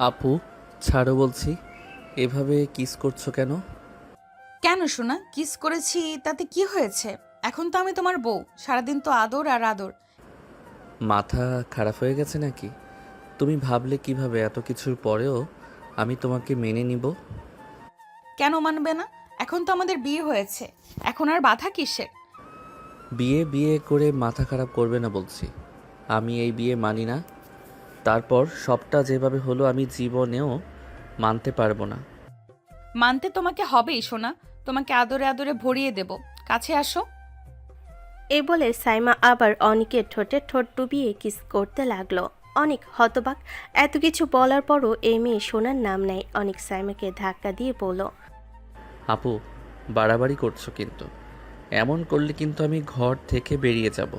আপু, ছাড়ো বলছি। এভাবে কিস করছো কেন? কেন শোনা, কিস করেছি তাতে কি হয়েছে? এখন তো আমি তোমার বউ, সারাদিন তো আদর আর আদর। মাথা খারাপ হয়ে গেছে নাকি? তুমি ভাবলে কিভাবে এত কিছুর পরেও আমি তোমাকে মেনে নিব? কেন মানবে না? এখন তো আমাদের বিয়ে হয়েছে, এখন আর বাধা কিসের? বিয়ে বিয়ে করে মাথা খারাপ করবে না বলছি। আমি এই বিয়ে মানি না। তারপর সবটা যেভাবে হলো আমি জীবনেও মানতে পারবো না। মানতে তোমাকে হবেই শোনা। তোমাকে আদরে আদরে ভরিয়ে দেব। কাছে আসো। এই বলে সাইমা আবার অনিকের ঠোঁটে ঠোঁট ডুবিয়ে কিস করতে লাগলো। অনিক হতবাক। এত কিছু বলার পরও এই মেয়ে শোনার নাম নেয়। অনিক সাইমাকে ধাক্কা দিয়ে বলল, আপু, বাড়াবাড়ি করছো কিন্তু। এমন করলে কিন্তু আমি ঘর থেকে বেরিয়ে যাব।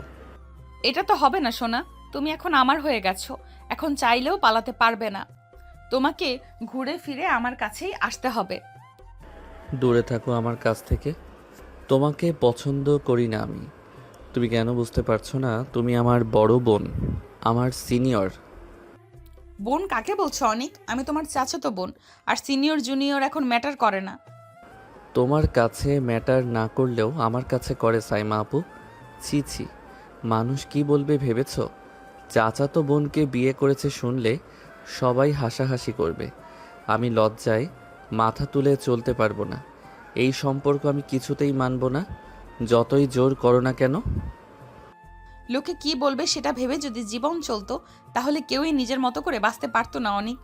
এটা তো হবে না শোনা। তুমি এখন আমার হয়ে গেছো। এখন চাইলেও পালাতে পারবে না। তোমাকে ঘুরে ফিরে আমার কাছেই আসতে হবে। দূরে থাকো আমার কাছ থেকে। তোমাকে পছন্দ করি না আমি। তুমি কেন বুঝতে পারছো না? তুমি আমার বড় বোন, আমার সিনিয়র। বোন কাকে বলছো অনিক? আমি তোমার চাচাতো বোন। আর সিনিয়র জুনিয়র এখন ম্যাটার করে না। তোমার কাছে ম্যাটার না করলেও আমার কাছে করে সাইমা আপু। ছি ছি, মানুষ কি বলবে ভেবেছো? চাচাতো বোনকে বিয়ে করেছে শুনলে সবাই হাসাহাসি করবে। আমি লজ্জায় মাথা তুলে চলতে পারবো না। এই সম্পর্ক আমি কিছুতেই মানব না, যতই জোর করো না কেন। লোকে কি বলবে সেটা ভেবে যদি জীবন চলতো, তাহলে কেউই নিজের মতো করে বাঁচতে পারতো না অনিক।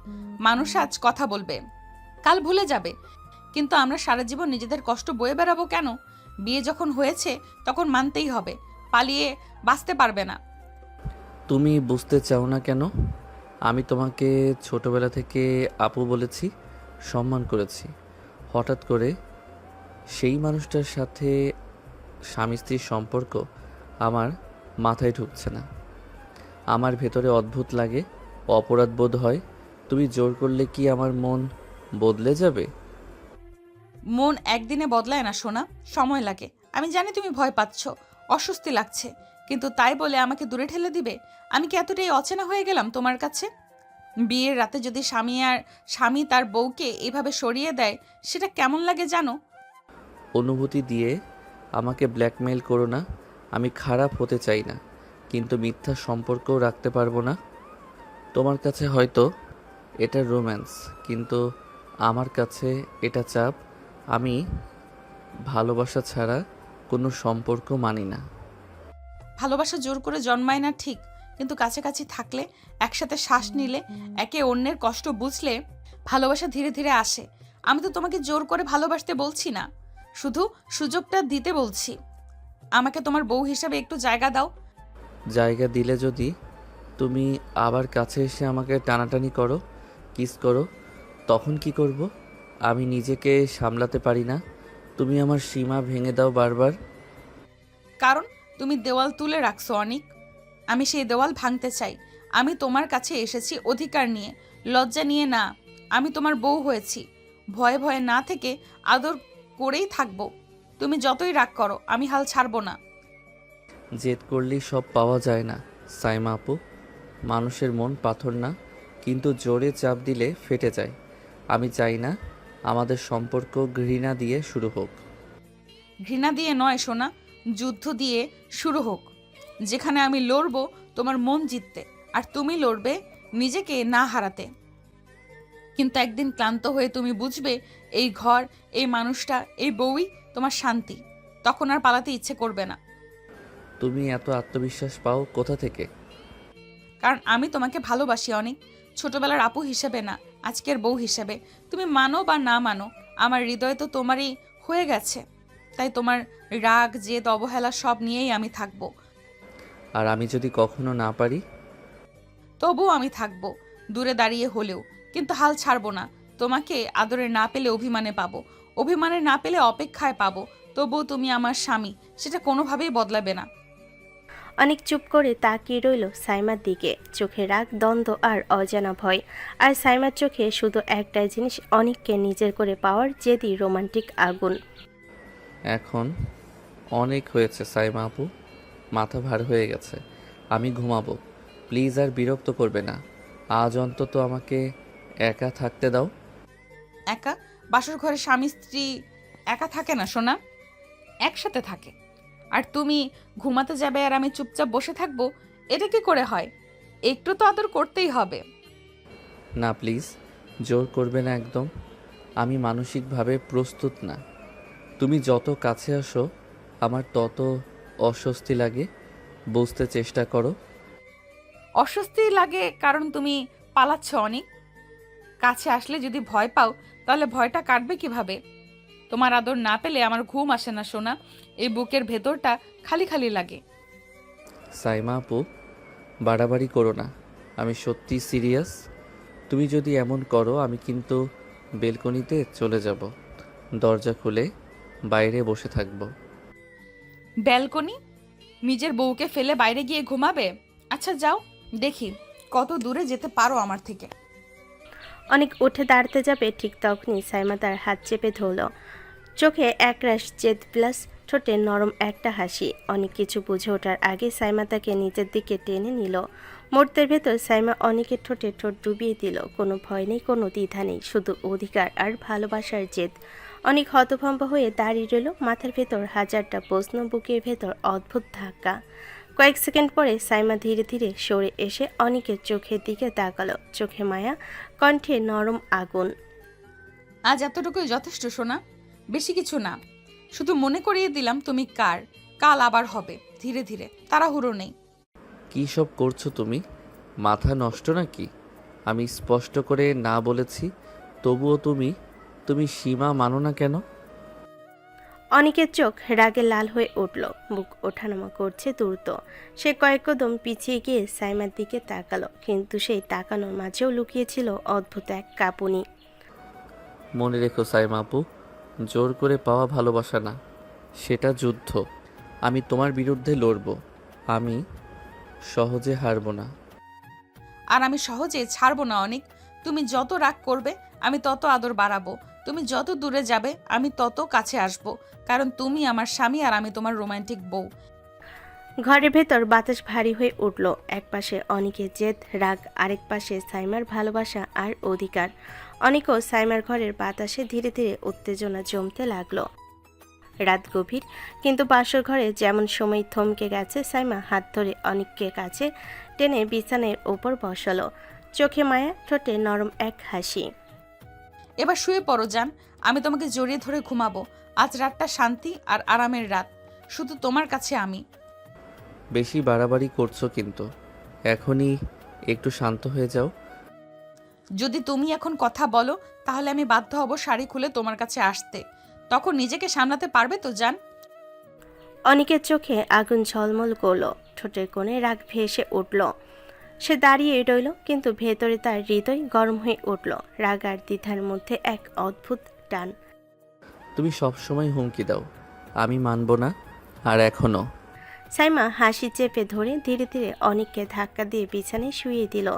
মানুষ আজ কথা বলবে, কাল ভুলে যাবে, কিন্তু আমরা সারা জীবন নিজেদের কষ্ট বয়ে বেড়াবো কেন? বিয়ে যখন হয়েছে তখন মানতেই হবে। পালিয়ে বাঁচতে পারবে না। তুমি বুঝতে চাও না কেন? আমি তোমাকে ছোটবেলা থেকে আপু বলেছি, সম্মান করেছি। হঠাৎ করে সেই মানুষটার সাথে স্বামী স্ত্রীর সম্পর্ক আমার মাথায় ঢুকছে না। আমার ভেতরে অদ্ভুত লাগে, অপরাধ বোধ হয়। তুমি জোর করলে কি আমার মন বদলে যাবে? মন একদিনে বদলায় না সোনা, সময় লাগে। আমি জানি তুমি ভয় পাচ্ছ, অস্বস্তি লাগছে, কিন্তু তাই বলে আমাকে দূরে ঠেলে দিবে? আমি কি এতটাই অচেনা হয়ে গেলাম তোমার কাছে? বিয়ের রাতে যদি স্বামী তার বউকে এভাবে সরিয়ে দেয়, সেটা কেমন লাগে জানো? অনুভূতি দিয়ে আমাকে ব্ল্যাকমেইল করো না। আমি খারাপ হতে চাই না, কিন্তু মিথ্যা সম্পর্কও রাখতে পারবো না। তোমার কাছে হয়তো এটা রোম্যান্স, কিন্তু আমার কাছে এটা চাপ। আমি ভালোবাসা ছাড়া কোনো সম্পর্ক মানি না। ভালোবাসা জোর করে জন্মায় না ঠিক, কিন্তু কাছাকাছি থাকলে, একসাথে শ্বাস নিলে, একে অন্যের কষ্ট বুঝলে ভালোবাসা ধীরে ধীরে আসে। আমি তো তোমাকে জোর করে ভালোবাসতে বলছি না, শুধু সুযোগটা দিতে বলছি। আমাকে তোমার বউ হিসাবে একটু জায়গা দাও। জায়গা দিলে যদি তুমি আবার কাছে এসে আমাকে টানাটানি করো, কিস করো, তখন কি করব? আমি নিজেকে সামলাতে পারি না। তুমি আমার সীমা ভেঙে দাও বারবার। কারণ তুমি দেওয়াল তুলে রাখছো অনিক। আমি সেই দেওয়াল ভাঙতে চাই। আমি তোমার কাছে এসেছি অধিকার নিয়ে, লজ্জা নিয়ে না। আমি তোমার বউ হয়েছি, ভয়ে ভয়ে না থেকে আদর করেই থাকবো। তুমি যতই রাগ করো, আমি হাল ছাড়বো না। জেদ করলেই সব পাওয়া যায় না সাইমা আপু। মানুষের মন পাথর না, কিন্তু জোরে চাপ দিলে ফেটে যায়। আমি চাই না আমাদের সম্পর্ক ঘৃণা দিয়ে শুরু হোক। ঘৃণা দিয়ে নয় সোনা, যুদ্ধ দিয়ে শুরু হোক, যেখানে আমি লড়বো তোমার মন জিততে, আর তুমি লড়বে নিজেকে না হারাতে। কিন্তু একদিন ক্লান্ত হয়ে তুমি বুঝবে, এই ঘর, এই মানুষটা, এই বউই তোমার শান্তি। তখন আর পালাতে ইচ্ছে করবে না। তুমি এত আত্মবিশ্বাস পাও কোথা থেকে? কারণ আমি তোমাকে ভালোবাসি অনেক, ছোটবেলার আপু হিসেবে না, আজকের বউ হিসেবে। তুমি মানো বা না মানো, আমার হৃদয় তো তোমারই হয়ে গেছে। তাই তোমার রাগ, জেদ, অবহেলা সব নিয়েই আমি থাকবো। আর আমি যদি কখনো না পারি? তবুও আমি থাকবো, দূরে দাঁড়িয়ে হলেও, কিন্তু হাল ছাড়বো না। তোমাকে আদরে না পেলে অভিমানে পাবো, অভিমানে না পেলে অপেক্ষায় পাবো। তবুও তুমি আমার স্বামী, সেটা কোনোভাবেই বদলাবে না। অনেক চুপ করে তাকিয়ে রইল সাইমার দিকে। চোখে রাগ, দ্বন্দ্ব আর অজানা ভয়। আর সাইমার চোখে শুধু একটাই জিনিস, অনিককে নিজের করে পাওয়ার জেদি রোমান্টিক আগুন। এখন অনেক হয়েছে সাইমা আপু, মাথা ভার হয়ে গেছে। আমি ঘুমাবো। প্লিজ আর বিরক্ত করবে না। আজ অন্তত আমাকে একা থাকতে দাও। একা? বাসর ঘরে স্বামী স্ত্রী একা থাকে না সোনা, একসাথে থাকে। আর তুমি ঘুমাতে যাবে আর আমি চুপচাপ বসে থাকবো, এটা কি করে হয়? একটু তো আদর করতেই হবে। না প্লিজ, জোর করবে না একদম। আমি মানসিকভাবে প্রস্তুত না। তুমি যত কাছে আসো আমার তত অস্বস্তি লাগে। বুঝতে চেষ্টা করো। অস্বস্তি লাগে কারণ তুমি পালাচ্ছ অনেক। কাছে আসলে যদি ভয় পাও তাহলে ভয়টা কাটবে কিভাবে? তোমার আদর না পেলে আমার ঘুম আসে না সোনা, এই বুকের ভেতরটা খালি খালি লাগে। সাইমা আপু, বাড়াবাড়ি করো না। আমি সত্যি সিরিয়াস। তুমি যদি এমন করো আমি কিন্তু বেলকনিতে চলে যাব। দরজা খুলে বাইরে বসে থাকবো। ব্যালকনি? নিজের বউকে ফেলে বাইরে গিয়ে ঘুমাবে? আচ্ছা যাও, দেখি কত দূরে যেতে পারো আমার থেকে। অনেক উঠে দাঁড়াতে যাবে ঠিক তখনই সাইমা তার হাত চেপে ধরল। চোখে একরাশ জেদ প্লাস ঠোঁটে নরম একটা হাসি। অনেক কিছু বুঝে ওঠার আগে সাইমা তাকে নিজের দিকে টেনে নিল। মুহূর্তের ভেতর সাইমা অনেকের ঠোঁটে ঠোঁট ডুবিয়ে দিল। কোনো ভয় নেই, কোনো দ্বিধা নেই, শুধু অধিকার আর ভালোবাসার জেদ। অনেক হতভম্ব হয়ে দাঁড়িয়ে রইল, মাথার ভেতর হাজারটা প্রশ্ন, বুকের ভেতর অদ্ভুত ধাক্কা। কয়েক সেকেন্ড পরে সাইমা ধীরে ধীরে সরে এসে অনেকের চোখের দিকে তাকালো। চোখে মায়া, কণ্ঠে নরম আগুন। আজ এতটুকুই যথেষ্ট সোনা, বেশি কিছু না। শুধু মনে করিয়ে দিলাম তুমি কার। কাল আবার হবে, ধীরে ধীরে, তাড়াহুড়ো নেই। কী সব করছো তুমি? মাথা নষ্ট নাকি? আমি স্পষ্ট করে না বলেছি, তবুও তুমি সীমা মানো না কেন? অনেকের চোখ রাগে লাল হয়ে উঠল, বুক ওঠানামা করছে দ্রুত। সে কয়েক কদম পিছিয়ে গিয়ে সাইমার দিকে তাকালো, কিন্তু সেই তাকানোর মাঝেও লুকিয়েছিল অদ্ভুত এক কাঁপুনি। মনে রেখো সাইমা আপু, জোর করে পাওয়া ভালোবাসা না, সেটা যুদ্ধ। আমি তোমার বিরুদ্ধে লড়ব। আমি সহজে হারবো না। আর আমি সহজে ছাড়বো না অনেক। তুমি যত রাগ করবে আমি তত আদর বাড়াবো। তুমি যত দূরে যাবে আমি তত কাছে আসবো। কারণ তুমি আমার স্বামী আর আমি তোমার রোমান্টিক বউ। ঘরের ভেতর বাতাস ভারী হয়ে উঠল। এক পাশে অনেকের জেদ রাগ, আরেক পাশে সাইমার ভালোবাসা আর অধিকার। অনেকও সাইমার ঘরের বাতাসে ধীরে ধীরে উত্তেজনা জমতে লাগলো। রাত গভীর, কিন্তু বাসর ঘরে যেমন সময় থমকে গেছে। সাইমা হাত ধরে অনেককে কাছে টেনে বিছানের ওপর বসালো। চোখে মায়া, ঠোঁটে নরম এক হাসি। এবার শুয়ে পড়ো যান, আমি তোমাকে জড়িয়ে ধরে ঘুমাবো। আজ রাতটা শান্তি আর আরামের রাত, শুধু তোমার কাছে আমি। বেশি বাড়াবাড়ি করছো কিন্তু। এখনই একটু শান্ত হয়ে যাও। যদি তুমি এখন কথা বলো তাহলে আমি বাধ্য হব শাড়ি খুলে তোমার কাছে আসতে। তখন নিজেকে সামলাতে পারবে তো জান? অনেকের চোখে আগুন ঝলমল করলো, ঠোঁটের কোণে রাগ ভেসে উঠল। সে দাঁড়িয়ে রইল, কিন্তু ভেতরে তার হৃদয় গরম হয়ে উঠল। রাগ আর দ্বিধার মধ্যে এক অদ্ভুত টান। তুমি সবসময় হুমকি দাও, আমি মানব না। আর এখনো সাইমা হাসি চেপে ধরে ধীরে ধীরে অনেককে ধাক্কা দিয়ে বিছানায় শুইয়ে দিল।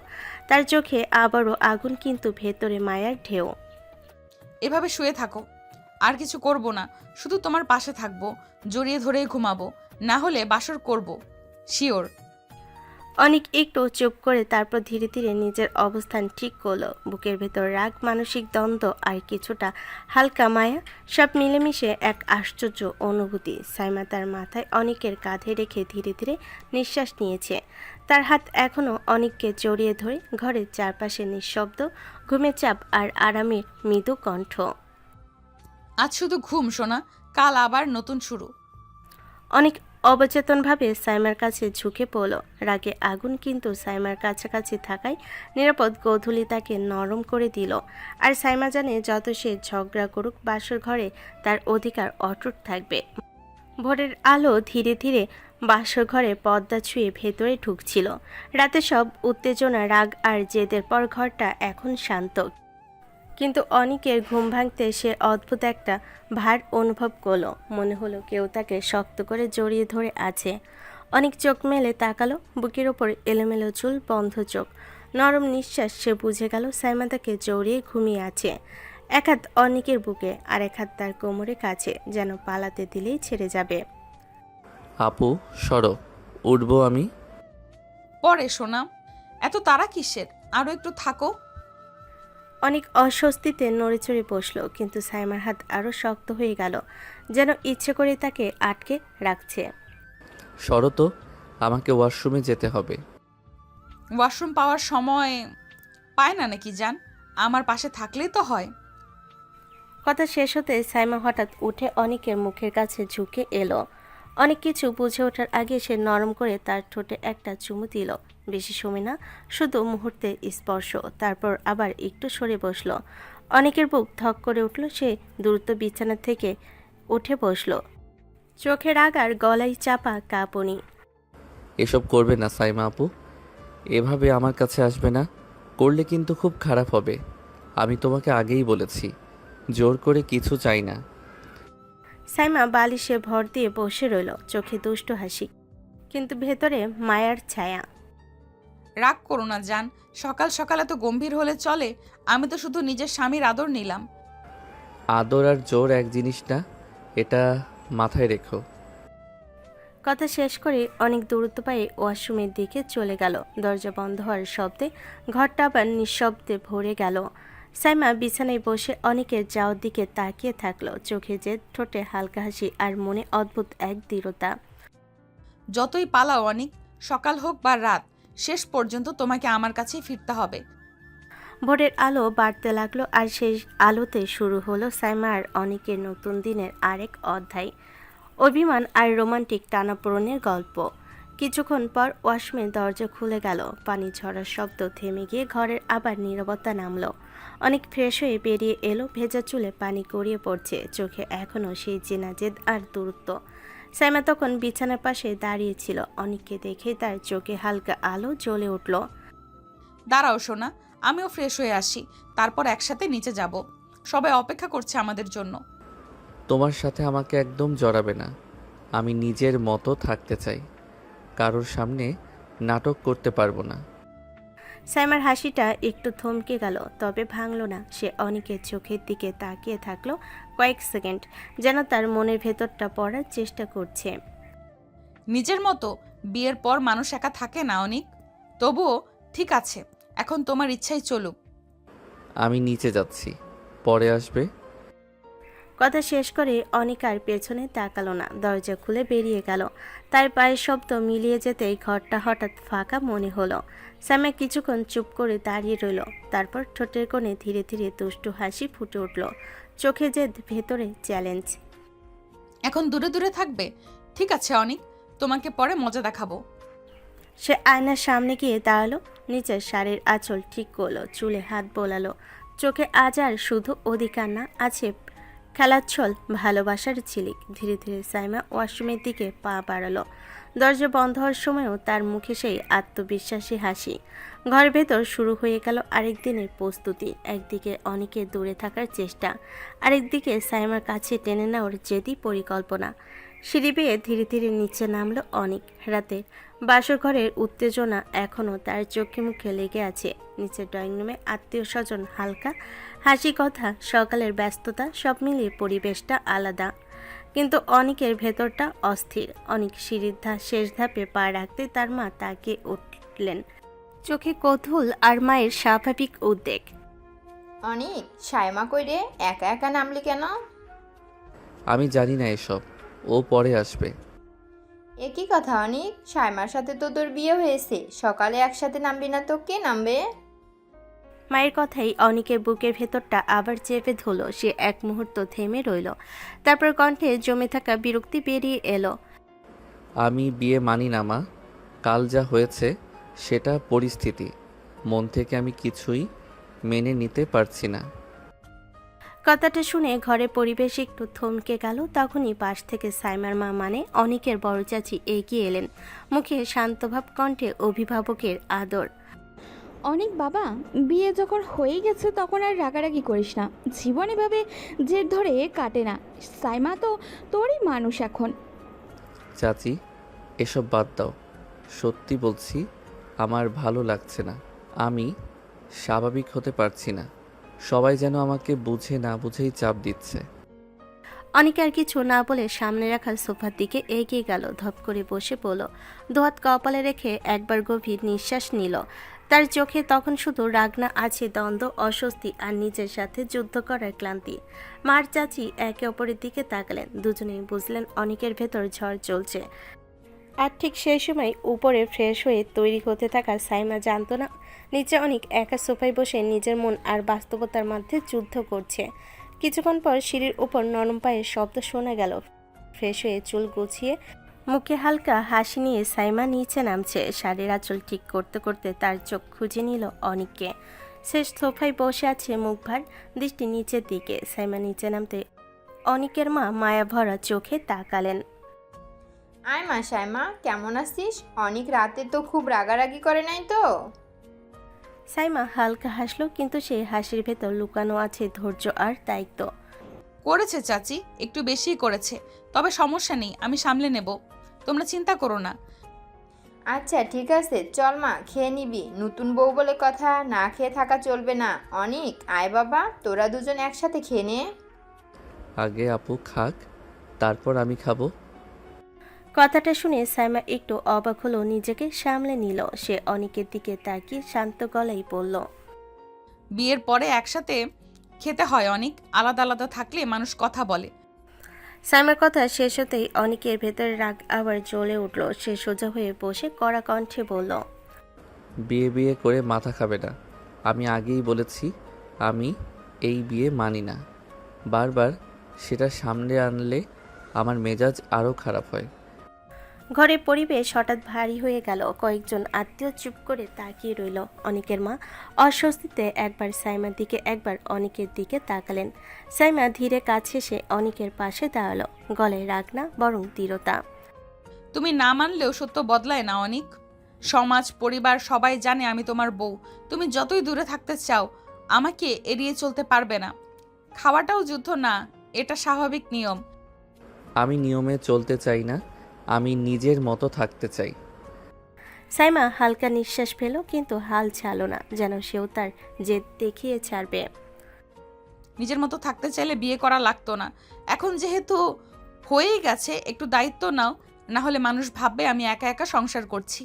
তার চোখে আবারও আগুন, কিন্তু ভেতরে মায়ার ঢেউ। এভাবে শুয়ে থাকো, আর কিছু করব না, শুধু তোমার পাশে থাকবো, জড়িয়ে ধরেই ঘুমাবো। না হলে বাসর করব, শিওর। অনেক একটু চুপ করে তারপর ধীরে ধীরে নিজের অবস্থান ঠিক করলো। বুকের ভেতর রাগ, মানসিক দ্বন্দ্ব আর কিছুটা হালকা মায়া, সব মিলেমিশে এক আশ্চর্য অনুভূতি। সাইমা তার মাথায় অনেকের কাঁধে রেখে ধীরে ধীরে নিঃশ্বাস নিয়েছে। তার হাত এখনও অনেককে জড়িয়ে ধরে। ঘরের চারপাশে নিঃশব্দ, ঘুমের চাপ আর আরামের মৃদু কণ্ঠ। আজ শুধু ঘুম সোনা, কাল আবার নতুন শুরু। অনেক অবচেতনভাবে সাইমার কাছে ঝুঁকে পড়ল। রাগে আগুন, কিন্তু সাইমার কাছাকাছি থাকায় নিরাপদ গোধূলি তাকে নরম করে দিল। আর সাইমা জানে যত সে ঝগড়া করুক বাসর ঘরে তার অধিকার অটুট থাকবে। ভোরের আলো ধীরে ধীরে বাসর ঘরে পর্দা ছুঁয়ে ভেতরে ঢুকছিল। রাতে সব উত্তেজনা, রাগ আর জেদের পর ঘরটা এখন শান্ত। কিন্তু অনেকের ঘুম ভাঙতে সে অদ্ভুত একটা ভার অনুভব করলো। মনে হলো কেউ তাকে শক্ত করে জড়িয়ে ধরে আছে। অনেক চোখ মেলে তাকালো, বুকের ওপর এলোমেলো চুল, বন্ধ চোখ, নরম নিঃশ্বাস। সে বুঝে গেল সাইমা তাকে জড়িয়ে ঘুমিয়ে আছে। এক হাত অনেকের বুকে আর এক হাত তার কোমরের কাছে, যেন পালাতে দিলেই ছেড়ে যাবে। আপু সরো, উঠবো আমি। পরে সোনা, এত তাড়া কিসের? আরো একটু থাকো। অনেক অস্বস্তিতে নড়েচড়ে বসলো, কিন্তু সাইমার হাত আরও শক্ত হয়ে গেল, যেন ইচ্ছে করে তাকে আটকে রাখছে। সরো তো, আমাকে ওয়াশরুমে যেতে হবে। ওয়াশরুম পাওয়ার সময় পায় না নাকি জান? আমার পাশে থাকলেই তো হয়। কথা শেষ হতে সাইমা হঠাৎ উঠে অনেকের মুখের কাছে ঝুঁকে এলো। অনেক কিছু বুঝে ওঠার আগে সে নরম করে তার ঠোঁটে একটা চুমু দিল। বেশি সময় না, শুধু মুহূর্তে স্পর্শ, তারপর আবার একটু সরে বসলো। অনেকের বুক ধক করে উঠল, সে দ্রুত বিছানা থেকে উঠে বসলো, চোখে রাগ আর গলায় চাপা কাঁপুনি। এসব করবে না সাইমা আপু, এভাবে আমার কাছে আসবে না, করলে কিন্তু খুব খারাপ হবে। আমি তোমাকে আগেই বলেছি, জোর করে কিছু চাই না। সাইমা বালিশে ভর দিয়ে বসে রইল, চোখে দুষ্ট হাসি, কিন্তু ভেতরে মায়ার ছায়া। রাগ করো না জান, সকাল সকাল এত গম্ভীর হলে চলে? আমি তো শুধু নিজের স্বামীর আদর নিলাম। আদর আর জোর এক জিনিস না, এটা মাথায় রেখো। কথা শেষ করে অনেক দূরত্ব পায়ে ওয়াশরুমের দিকে চলে গেল। দরজা বন্ধ হওয়ার শব্দে ঘরটা আবার নিঃশব্দে ভরে গেল। সাইমা বিছানায় বসে অনেকের যাওয়ার দিকে তাকিয়ে থাকলো, চোখে জেদ, ঠোঁটে হালকা হাসি আর মনে অদ্ভুত এক দৃঢ়তা। যতই পালাও অনেক, সকাল হোক বা রাত, শেষ পর্যন্ত তোমাকে আমার কাছেই ফিরতে হবে। ভোরের আলো বাড়তে লাগলো, আর সেই আলোতে শুরু হলো সাইমা আর অনেকের নতুন দিনের আরেক অধ্যায়। অভিমান আর রোমান্টিক টানাপোড়েনের গল্প। কিছুক্ষণ পর ওয়াশরুমের দরজা খুলে গেল, পানি ঝরার শব্দ থেমে গিয়ে ঘরের আবার নীরবতা নামলো। অনেক ফ্রেশ হয়ে বেরিয়ে এলো, ভেজা চুলে পানি গড়িয়ে পড়ছে, চোখে এখনও সেই চেনা জেদ আর দূরত্ব। সাইমা তখন বিছানার পাশে দাঁড়িয়েছিল, অনেককে দেখে তার চোখে হালকা আলো জ্বলে উঠল। দাঁড়াও সোনা, আমিও ফ্রেশ হয়ে আসি, তারপর একসাথে নিচে যাব। সবাই অপেক্ষা করছে আমাদের জন্য। তোমার সাথে আমাকে একদম জড়াবে না, আমি নিজের মতো থাকতে চাই, কারোর সামনে নাটক করতে পারবো না। সাইমার হাসিটা একটু থমকে গেল, তবে ভাঙল না। সে অনেকের চোখের দিকে তাকিয়ে থাকলো কয়েক সেকেন্ড, যেন তার মনের ভেতরটা পড়ার চেষ্টা করছে। নিজের মতো? বিয়ের পর মানুষ একা থাকে না অনেক। তবুও ঠিক আছে, এখন তোমার ইচ্ছাই চলুক। আমি নিচে যাচ্ছি, পরে আসবে। কথা শেষ করে অনিক আর পেছনে তাকালো না, দরজা খুলে বেরিয়ে গেল। তার পায়ের শব্দ মিলিয়ে যেতেই ঘরটা হঠাৎ ফাঁকা মনে হলো। সাইমা কিছুক্ষণ চুপ করে দাঁড়িয়ে রইল, তারপর ঠোঁটের কোণে ধীরে ধীরে দুষ্টু হাসি ফুটে উঠল, চোখে জেদ, ভেতরে চ্যালেঞ্জ। এখন দূরে দূরে থাকবে? ঠিক আছে অনেক, তোমাকে পরে মজা দেখাবো। সে আয়নার সামনে গিয়ে দাঁড়ালো, নিচের শাড়ির আঁচল ঠিক করলো, চুলে হাত বোলালো। চোখে আজ আর শুধু অধিকার না, আছে খেলাচ্ছল ভালোবাসার ঝিলিক। ধীরে ধীরে সাইমা ওয়াশরুমের দিকে পা বাড়ালো। দরজা বন্ধ হওয়ার সময়ও তার মুখে সেই আত্মবিশ্বাসী হাসি। ঘরের ভেতর শুরু হয়ে গেল আরেক দিনের প্রস্তুতি। একদিকে অনেকে দূরে থাকার চেষ্টা, আরেকদিকে সাইমার কাছে টেনে নেওয়ার জেদি পরিকল্পনা। সিঁড়ি বেয়ে ধীরে ধীরে নিচে নামলো অনেক। রাতে বাসর ঘরের উত্তেজনা এখনও তার চোখে মুখে লেগে আছে। নিচের ড্রয়িং রুমে আত্মীয় স্বজন, হালকা হাসি, কথা, সকালের ব্যস্ততা, সব মিলিয়ে পরিবেশটা আলাদা, কিন্তু অনেকের ভেতরটা অস্থির। অনেক সিঁড়ির শেষ ধাপে পা রাখতে তার মা তাকিয়ে উঠলেন, চোখে কৌতূহল আর মায়ের স্বাভাবিক উদ্বেগ। অনিক, সাইমা কই রে? একা একা নামলি কেন? আমি জানি না এসব, ও পরে আসবে। এ কি কথা অনিক? সাইমার সাথে তো তোর বিয়ে হয়েছে, সকালে একসাথে নামবি না তো কে নামবে? মায়ের কথাই অনেকের বুকের ভেতরটা আবার চেপে ধরল। সে এক মুহূর্ত থেমে রইল, তারপর কণ্ঠে জমে থাকা বিরক্তি বেরিয়ে এলো। আমি বিয়ে মানি না মা, কাল যা হয়েছে সেটা পরিস্থিতি, মন থেকে আমি কিছুই মেনে নিতে পারছি না। কথাটা শুনে ঘরের পরিবেশ একটু থমকে গেল। তখনই পাশ থেকে সাইমার মা, মানে অনিকের বড় চাচি, এগিয়ে এলেন, মুখে শান্তভাব, কণ্ঠে অভিভাবকের আদর। অনেক বাবা, বিয়ে যখন হয়ে গেছে তখন আর রাগারাগি করিস না। জীবন এভাবে জেদ ধরে কাটে না। সাইমা তো তোরই মানুষ এখন। চাচি, এসব বাদ দাও, সত্যি বলছি আমার ভালো লাগছে না, আমি স্বাভাবিক হতে পারছি না, সবাই যেন আমাকে বুঝে না বুঝেই চাপ দিচ্ছে। অনেকে আর কিছু না বলে সামনে রাখা সোফার দিকে এগিয়ে গেল, ধপ করে বসে পড়ল, দুহাত কপালে রেখে একবার গভীর নিঃশ্বাস নিল, তার চোখে তখন শুধু রাগ না, আছে দ্বন্দ্ব, অস্বস্তি আর নিজের সাথে যুদ্ধ করার ক্লান্তি। মার চাচি একে অপরের দিকে তাকালেন, দুজনেই বুঝলেন অনেকের ভেতর ঝড় চলছে। আর ঠিক সেই সময় উপরে ফ্রেশ হয়ে তৈরি হতে থাকা সাইমা জানতো না নিচে অনেক একা সোফায় বসে নিজের মন আর বাস্তবতার মধ্যে যুদ্ধ করছে। কিছুক্ষণ পর সিঁড়ির উপর নরম পায়ের শব্দ শোনা গেল। ফ্রেশ হয়ে চুল গুছিয়ে মুখে হালকা হাসি নিয়ে সাইমা নিচে নামছে। শাড়ির আঁচল ঠিক করতে করতে তার চোখ খুঁজে নিল অনিককে। সে সোফায় বসে আছে, মুখ ভার, দৃষ্টি নিচের দিকে। সাইমা নিচে নামতে অনিকের মা মায়া ভরা চোখে তাকালেন। আয় মা, সাইমা কেমন আছিস? অনেক রাতে তো খুব রাগারাগি করে নাই তো? সাইমা হালকা হাসলো, কিন্তু সেই হাসির ভেতর লুকানো আছে ধৈর্য আর দায়িত্ব। করেছে চাচি, একটু বেশিই করেছে, তবে সমস্যা নেই, আমি সামলে নেব, তোমরা চিন্তা করো না। আচ্ছা ঠিক আছে, চল মা, খেয়ে নিবি। নতুন বউ বলে কথা, না খেয়ে থাকা চলবে না। অনেক, আয় বাবা, তোরা দুজন একসাথে খেয়ে নে। আগে আপু খাক, তারপর আমি খাবো। কথাটা শুনে সাইমা একটু অবাক হলো, নিজেকে সামলে নিল। সে অনিকের দিকে তাকিয়ে শান্ত গলায় বলল, বিয়ের পরে একসাথে খেতে হয় অনেক, আলাদা আলাদা থাকলে মানুষ কথা বলে। সাইমার কথা শেষ হতেই অনিকের ভেতরে রাগ আবার জ্বলে উঠল। সে সোজা হয়ে বসে কড়া কণ্ঠে বলল, বিয়ে বিয়ে করে মাথা খাবে না। আমি আগেই বলেছি আমি এই বিয়ে মানি না। বারবার সেটা সামনে আনলে আমার মেজাজ আরও খারাপ হয়। ঘরের পরিবেশ হঠাৎ ভারী হয়ে গেল। কয়েকজন আত্মীয় চুপ করে তাকিয়ে রইল। অনিকের মা অস্বস্তিতে একবার সাইমার দিকে একবার অনিকের দিকে তাকালেন। সাইমা ধীরে কাছে এসে অনিকের পাশে দাঁড়ালো, গলায় রাগ না বরং দৃঢ়তা। তুমি না মানলেও সত্য বদলায় না অনেক। সমাজ, পরিবার সবাই জানে আমি তোমার বউ। তুমি যতই দূরে থাকতে চাও, আমাকে এড়িয়ে চলতে পারবে না। খাওয়াটাও যুদ্ধ না, এটা স্বাভাবিক নিয়ম। আমি নিয়মে চলতে চাই না, আমি নিজের মতো থাকতে চাই। সাইমা হালকা নিঃশ্বাস ফেল, কিন্তু হাল ছাড়ল না, যেন সেও তার জেদ দেখিয়ে ছাড়বে। নিজের মতো থাকতে চাইলে বিয়ে করা লাগতো না। এখন যেহেতু হয়েই গেছে, একটু দায়িত্ব নাও, না হলে মানুষ ভাববে আমি একা একা সংসার করছি।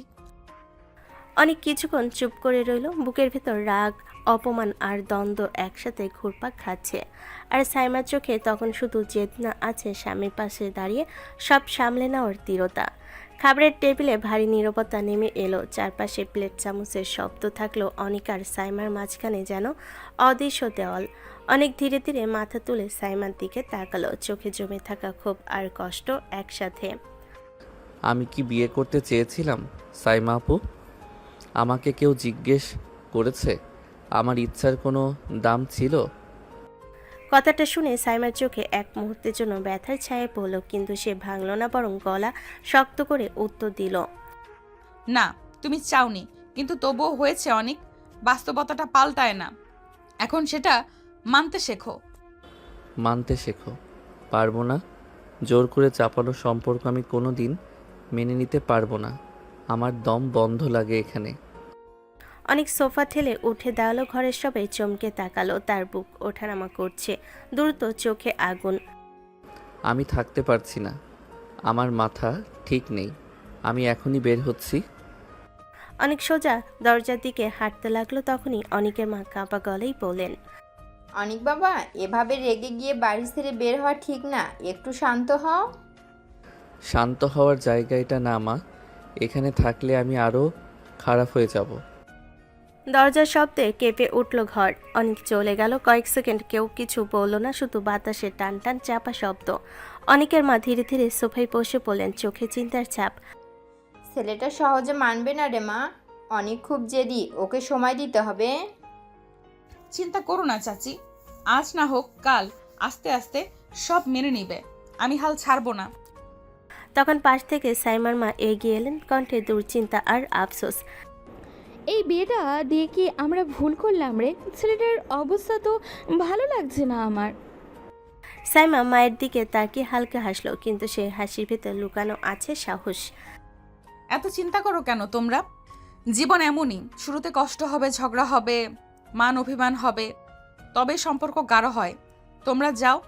অনেক কিছুক্ষণ চুপ করে রইল। বুকের ভেতর রাগ, অপমান আর দ্বন্দ্ব একসাথে ঘুরপাক খাচ্ছে। আর সাইমার চোখে তখন শুধু জেদ না, আছে স্বামীর পাশে দাঁড়িয়ে সব সামলে নেওয়ার দৃঢ়তা। খাবারের টেবিলে ভারী নীরবতা নেমে এলো। চারপাশে প্লেট চামচের শব্দ থাকলেও অনিক আর সাইমার মাঝখানে যেন অদৃশ্য দেওয়াল। অনেক ধীরে ধীরে মাথা তুলে সাইমার দিকে তাকালো, চোখে জমে থাকা ক্ষোভ আর কষ্ট একসাথে। আমি কি বিয়ে করতে চেয়েছিলাম সাইমা আপু? আমাকে কেউ জিজ্ঞেস করেছে আমার ইচ্ছার কোনো দাম ছিল? কথাটা শুনে সাইমার চোখে এক মুহূর্তের জন্য ব্যথার ছায়া পড়ল, কিন্তু সে ভাঙল না, বরং গলা শক্ত করে উত্তর দিল, না, তুমি চাওনি, কিন্তু তবুও হয়েছে অনেক। বাস্তবতাটা পাল্টায় না, এখন সেটা মানতে শেখো। মানতে শেখো? পারবো না। জোর করে চাপানো সম্পর্ক আমি কোনো দিন মেনে নিতে পারবো না। আমার দম বন্ধ লাগে এখানে। অনেক সোফা ঠেলে উঠে দাঁড়ালো। ঘরের সবাই চমকে তাকালো, তার বুক ওঠানামা করছে, দ্রুত চোখে আগুন। আমি থাকতে পারছি না, আমার মাথা ঠিক নেই। আমি এখনই বের হচ্ছি। অনেক সোজা দরজার দিকে হাঁটতে লাগলো। তখনই অনেকের মা কাঁপা গলেই বললেন, অনেক বাবা, এভাবে রেগে গিয়ে বাড়ি ছেড়ে বের হওয়া ঠিক না, একটু শান্ত হও। শান্ত হওয়ার জায়গা এটা না মা, এখানে থাকলে আমি আরও খারাপ হয়ে যাব। দরজার শব্দে কেঁপে উঠল ঘর। অনেক চলে গেল। কয়েক সেকেন্ড কেউ কিছু বলল না, শুধু বাতাসে টান টান চাপা শব্দ। অনেকের মা ধীরে ধীরে সোফায় বসে পড়লেন, চোখে চিন্তার ছাপ। ছেলেটা সহজে মানবে না রে মা, অনেক খুব জেদি, ওকে সময় দিতে হবে। চিন্তা করো না চাচি, আজ না হোক কাল আস্তে আস্তে সব মেনে নিবে। আমি হাল ছাড়বো না। তখন পাশ থেকে সাইমার মা এগিয়ে এলেন, কণ্ঠে দুশ্চিন্তা আর আফসোস। এই বিয়েটা দিয়ে কি আমরা ভুল করলাম রে? ছেলেটার অবস্থা তো ভালো লাগছে না আমার। সাইমা মায়ের দিকে তাকিয়ে হালকা হাসলো, কিন্তু সে হাসির ভেতর লুকানো আছে সাহস। এত চিন্তা করো কেন তোমরা? জীবন এমনই, শুরুতে কষ্ট হবে, ঝগড়া হবে, মান অভিমান হবে, তবে সম্পর্ক গাঢ় হয়। তোমরা যাও,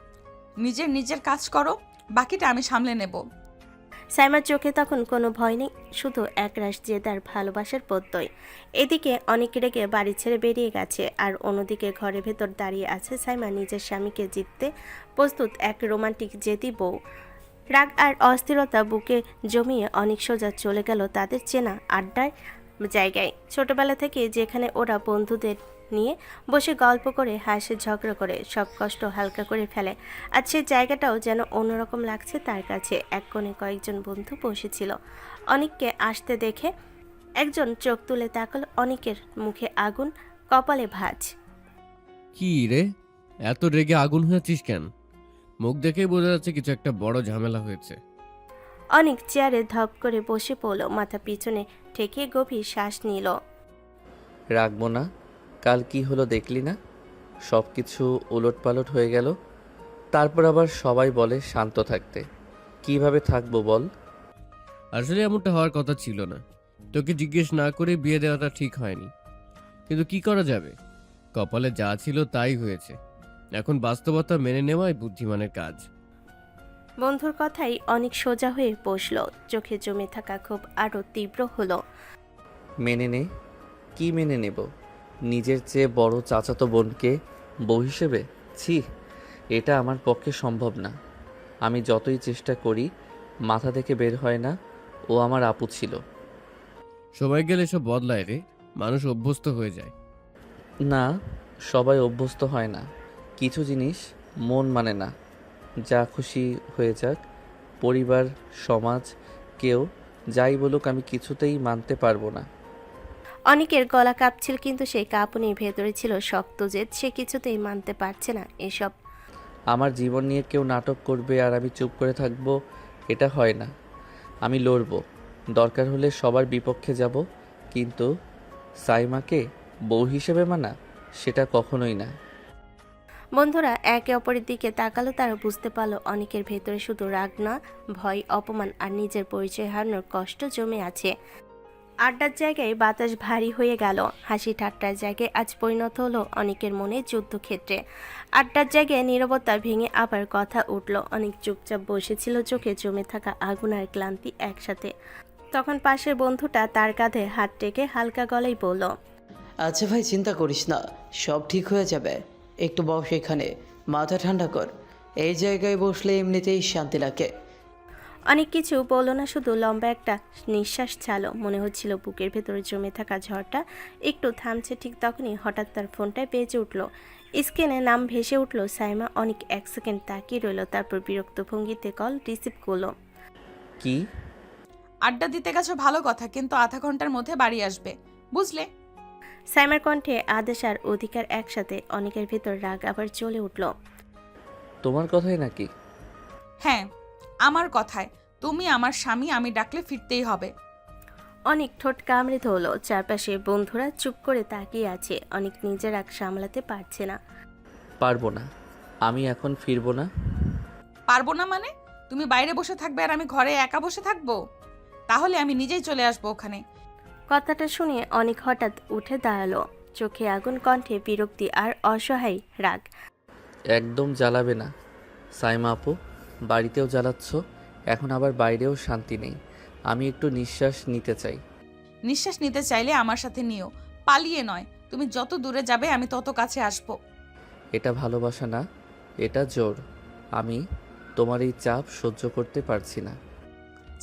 নিজের কাজ করো, বাকিটা আমি সামলে নেব। সাইমার চোখে তখন কোনো ভয় নেই, শুধু একরাশ জেদার ভালোবাসার প্রত্যয়। এদিকে অনেক রেগে বাড়ি ছেড়ে বেরিয়ে গেছে, আর অন্যদিকে ঘরের ভেতর দাঁড়িয়ে আছে সাইমা, নিজের স্বামীকে জিততে প্রস্তুত এক রোমান্টিক জেদি বউ। রাগ আর অস্থিরতা বুকে জমিয়ে অনেক সোজা চলে গেল তাদের চেনা আড্ডার জায়গায়। ছোটবেলা থেকে যেখানে ওরা বন্ধুদের নিয়ে বসে গল্প করে, হাসে, ঝগড়া করে সব কষ্ট হালকা করে ফেলে, আজ সেই জায়গাটাও যেন অন্যরকম লাগছে তার কাছে। এক কোণে কয়েকজন বন্ধু বসেছিল। অনেককে আসতে দেখে একজন চোখ তুলে তাকালো, অনেকের মুখে আগুন, কপালে ভাঁজ। কি রে, এত রেগে আগুন হয়েছিস কেন? মুখ দেখেই বোঝা যাচ্ছে কিছু একটা বড় ঝামেলা হয়েছে। অনেক চেয়ারে ধপ করে বসে পড়ল, মাথা পিছনে ঠেকে গভীর শ্বাস নিল। রাখবো না? কাল কি হলো দেখলি না? সব কিছু উলটপালট হয়ে গেল। তারপর আবার সবাই বলে শান্ত থাকতে। কিভাবে থাকবো বল? আসলে এমনটা হওয়ার কথা ছিল না। তোকে জিজ্ঞেস না করে বিয়ে দেওয়াটা ঠিক হয়নি, কিন্তু কি করা যাবে, কপালে যা ছিল তাই হয়েছে। এখন বাস্তবতা মেনে নেওয়াই বুদ্ধিমানের কাজ। বন্ধুর কথাই অনেক সোজা হয়ে বসল, চোখে জমে থাকা ক্ষোভ আরও তীব্র হলো। মেনে নে? কি মেনে নেব? নিজের চেয়ে বড় চাচাতো বোনকে বউ হিসেবে? ছি, এটা আমার পক্ষে সম্ভব না। আমি যতই চেষ্টা করি মাথা থেকে বের হয় না ও আমার আপু ছিল। সময় গেলে সব বদলায় রে, মানুষ অভ্যস্ত হয়ে যায়। না, সবাই অভ্যস্ত হয় না। কিছু জিনিস মন মানে না। যা খুশি হয়ে যাক, পরিবার, সমাজ, কেউ যাই বলুক, আমি কিছুতেই মানতে পারবো না। অনেকের গলা কাঁপছিল, কিন্তু সেই কাঁপুনি ভেতরে ছিল শক্ত জেদ। সে কিছুতেই মানতে পারছে না এসব। আমার জীবন নিয়ে কেউ নাটক করবে আর আমি চুপ করে থাকবো, এটা হয় না। আমি লড়বো, দরকার হলে সবার বিপক্ষে যাব, কিন্তু সাইমাকে বউ হিসেবে মানা, সেটা কখনোই না। বন্ধুরা একে অপরের দিকে তাকালো, তারা বুঝতে পারলো অনেকের ভেতরে শুধু রাগ না, ভয়, অপমান আর নিজের পরিচয় হারানোর কষ্ট জমে আছে। আড্ডার জায়গায় বাতাস ভারী হয়ে গেল, হাসি ঠাট্টার জায়গায় আজ পরিণত হলো অনেকের মনে যুদ্ধক্ষেত্রে। আড্ডার জায়গায় নীরবতা ভেঙে আবার কথা উঠল। অনেক চুপচাপ বসেছিল, চোখে জমে থাকা আগুন আর ক্লান্তি একসাথে। তখন পাশের বন্ধুটা তার কাঁধে হাত টেকে হালকা গলায় বলল, আচ্ছা ভাই, চিন্তা করিস না, সব ঠিক হয়ে যাবে। একটু বস এখানে, মাথা ঠান্ডা কর। এই জায়গায় বসলে এমনিতেই শান্তি লাগে। অনেক কিছু বলল না, শুধু লম্বা একটা নিঃশ্বাস ছাড়লো। মনে হচ্ছিল বুকের ভেতরে জমে থাকা ঝড়টা একটু থামছে। ঠিক তখনই হঠাৎ তার ফোনটায় বেজে উঠল। স্ক্রিনে নাম ভেসে উঠল সাইমা। অনেক এক সেকেন্ড তাকিয়ে রইল, তারপর বিরক্ত ভঙ্গিতে কল রিসিভ করলো। কি? আড্ডা দিতে গেছো ভালো কথা, কিন্তু আধা ঘন্টার মধ্যে বাড়ি আসবে, বুঝলে? সাইমার কণ্ঠে আদেশ আর অধিকার একসাথে। অনেকের ভেতর রাগ আবার চলে উঠল। তোমার কথাই নাকি? হ্যাঁ, আমার কথায়। তুমি আমার স্বামী, আমি ডাকলে ফিরতেই হবে। অনেক ঠোঁট কামড়ে ধরল। চারপাশে বন্ধুরা চুপ করে তাকিয়ে আছে। অনেক নিজের রাগ সামলাতে পারছে না। পারবো না, আমি এখন ফিরবো না। পারবো না মানে? তুমি বাইরে বসে থাকবে আর আমি ঘরে একা বসে থাকবো? তাহলে আমি নিজেই চলে আসবো ওখানে। কথাটা শুনে অনেক হঠাৎ উঠে দাঁড়ালো, চোখে আগুন, কণ্ঠে বিরক্তি আর অসহায় রাগ। একদম জ্বালাবে না সাইমা আপু, বাড়িতেও জ্বালাচ্ছ, এখন আবার বাইরেও শান্তি নেই। আমি একটু নিঃশ্বাস নিতে চাই। নিঃশ্বাস নিতে চাইলে আমার সাথে নিও, পালিয়ে নয়। তুমি যত দূরে যাবে আমি তত কাছে আসবো। এটা ভালোবাসা না, এটা জোর। আমি তোমার এই চাপ সহ্য করতে পারছি না।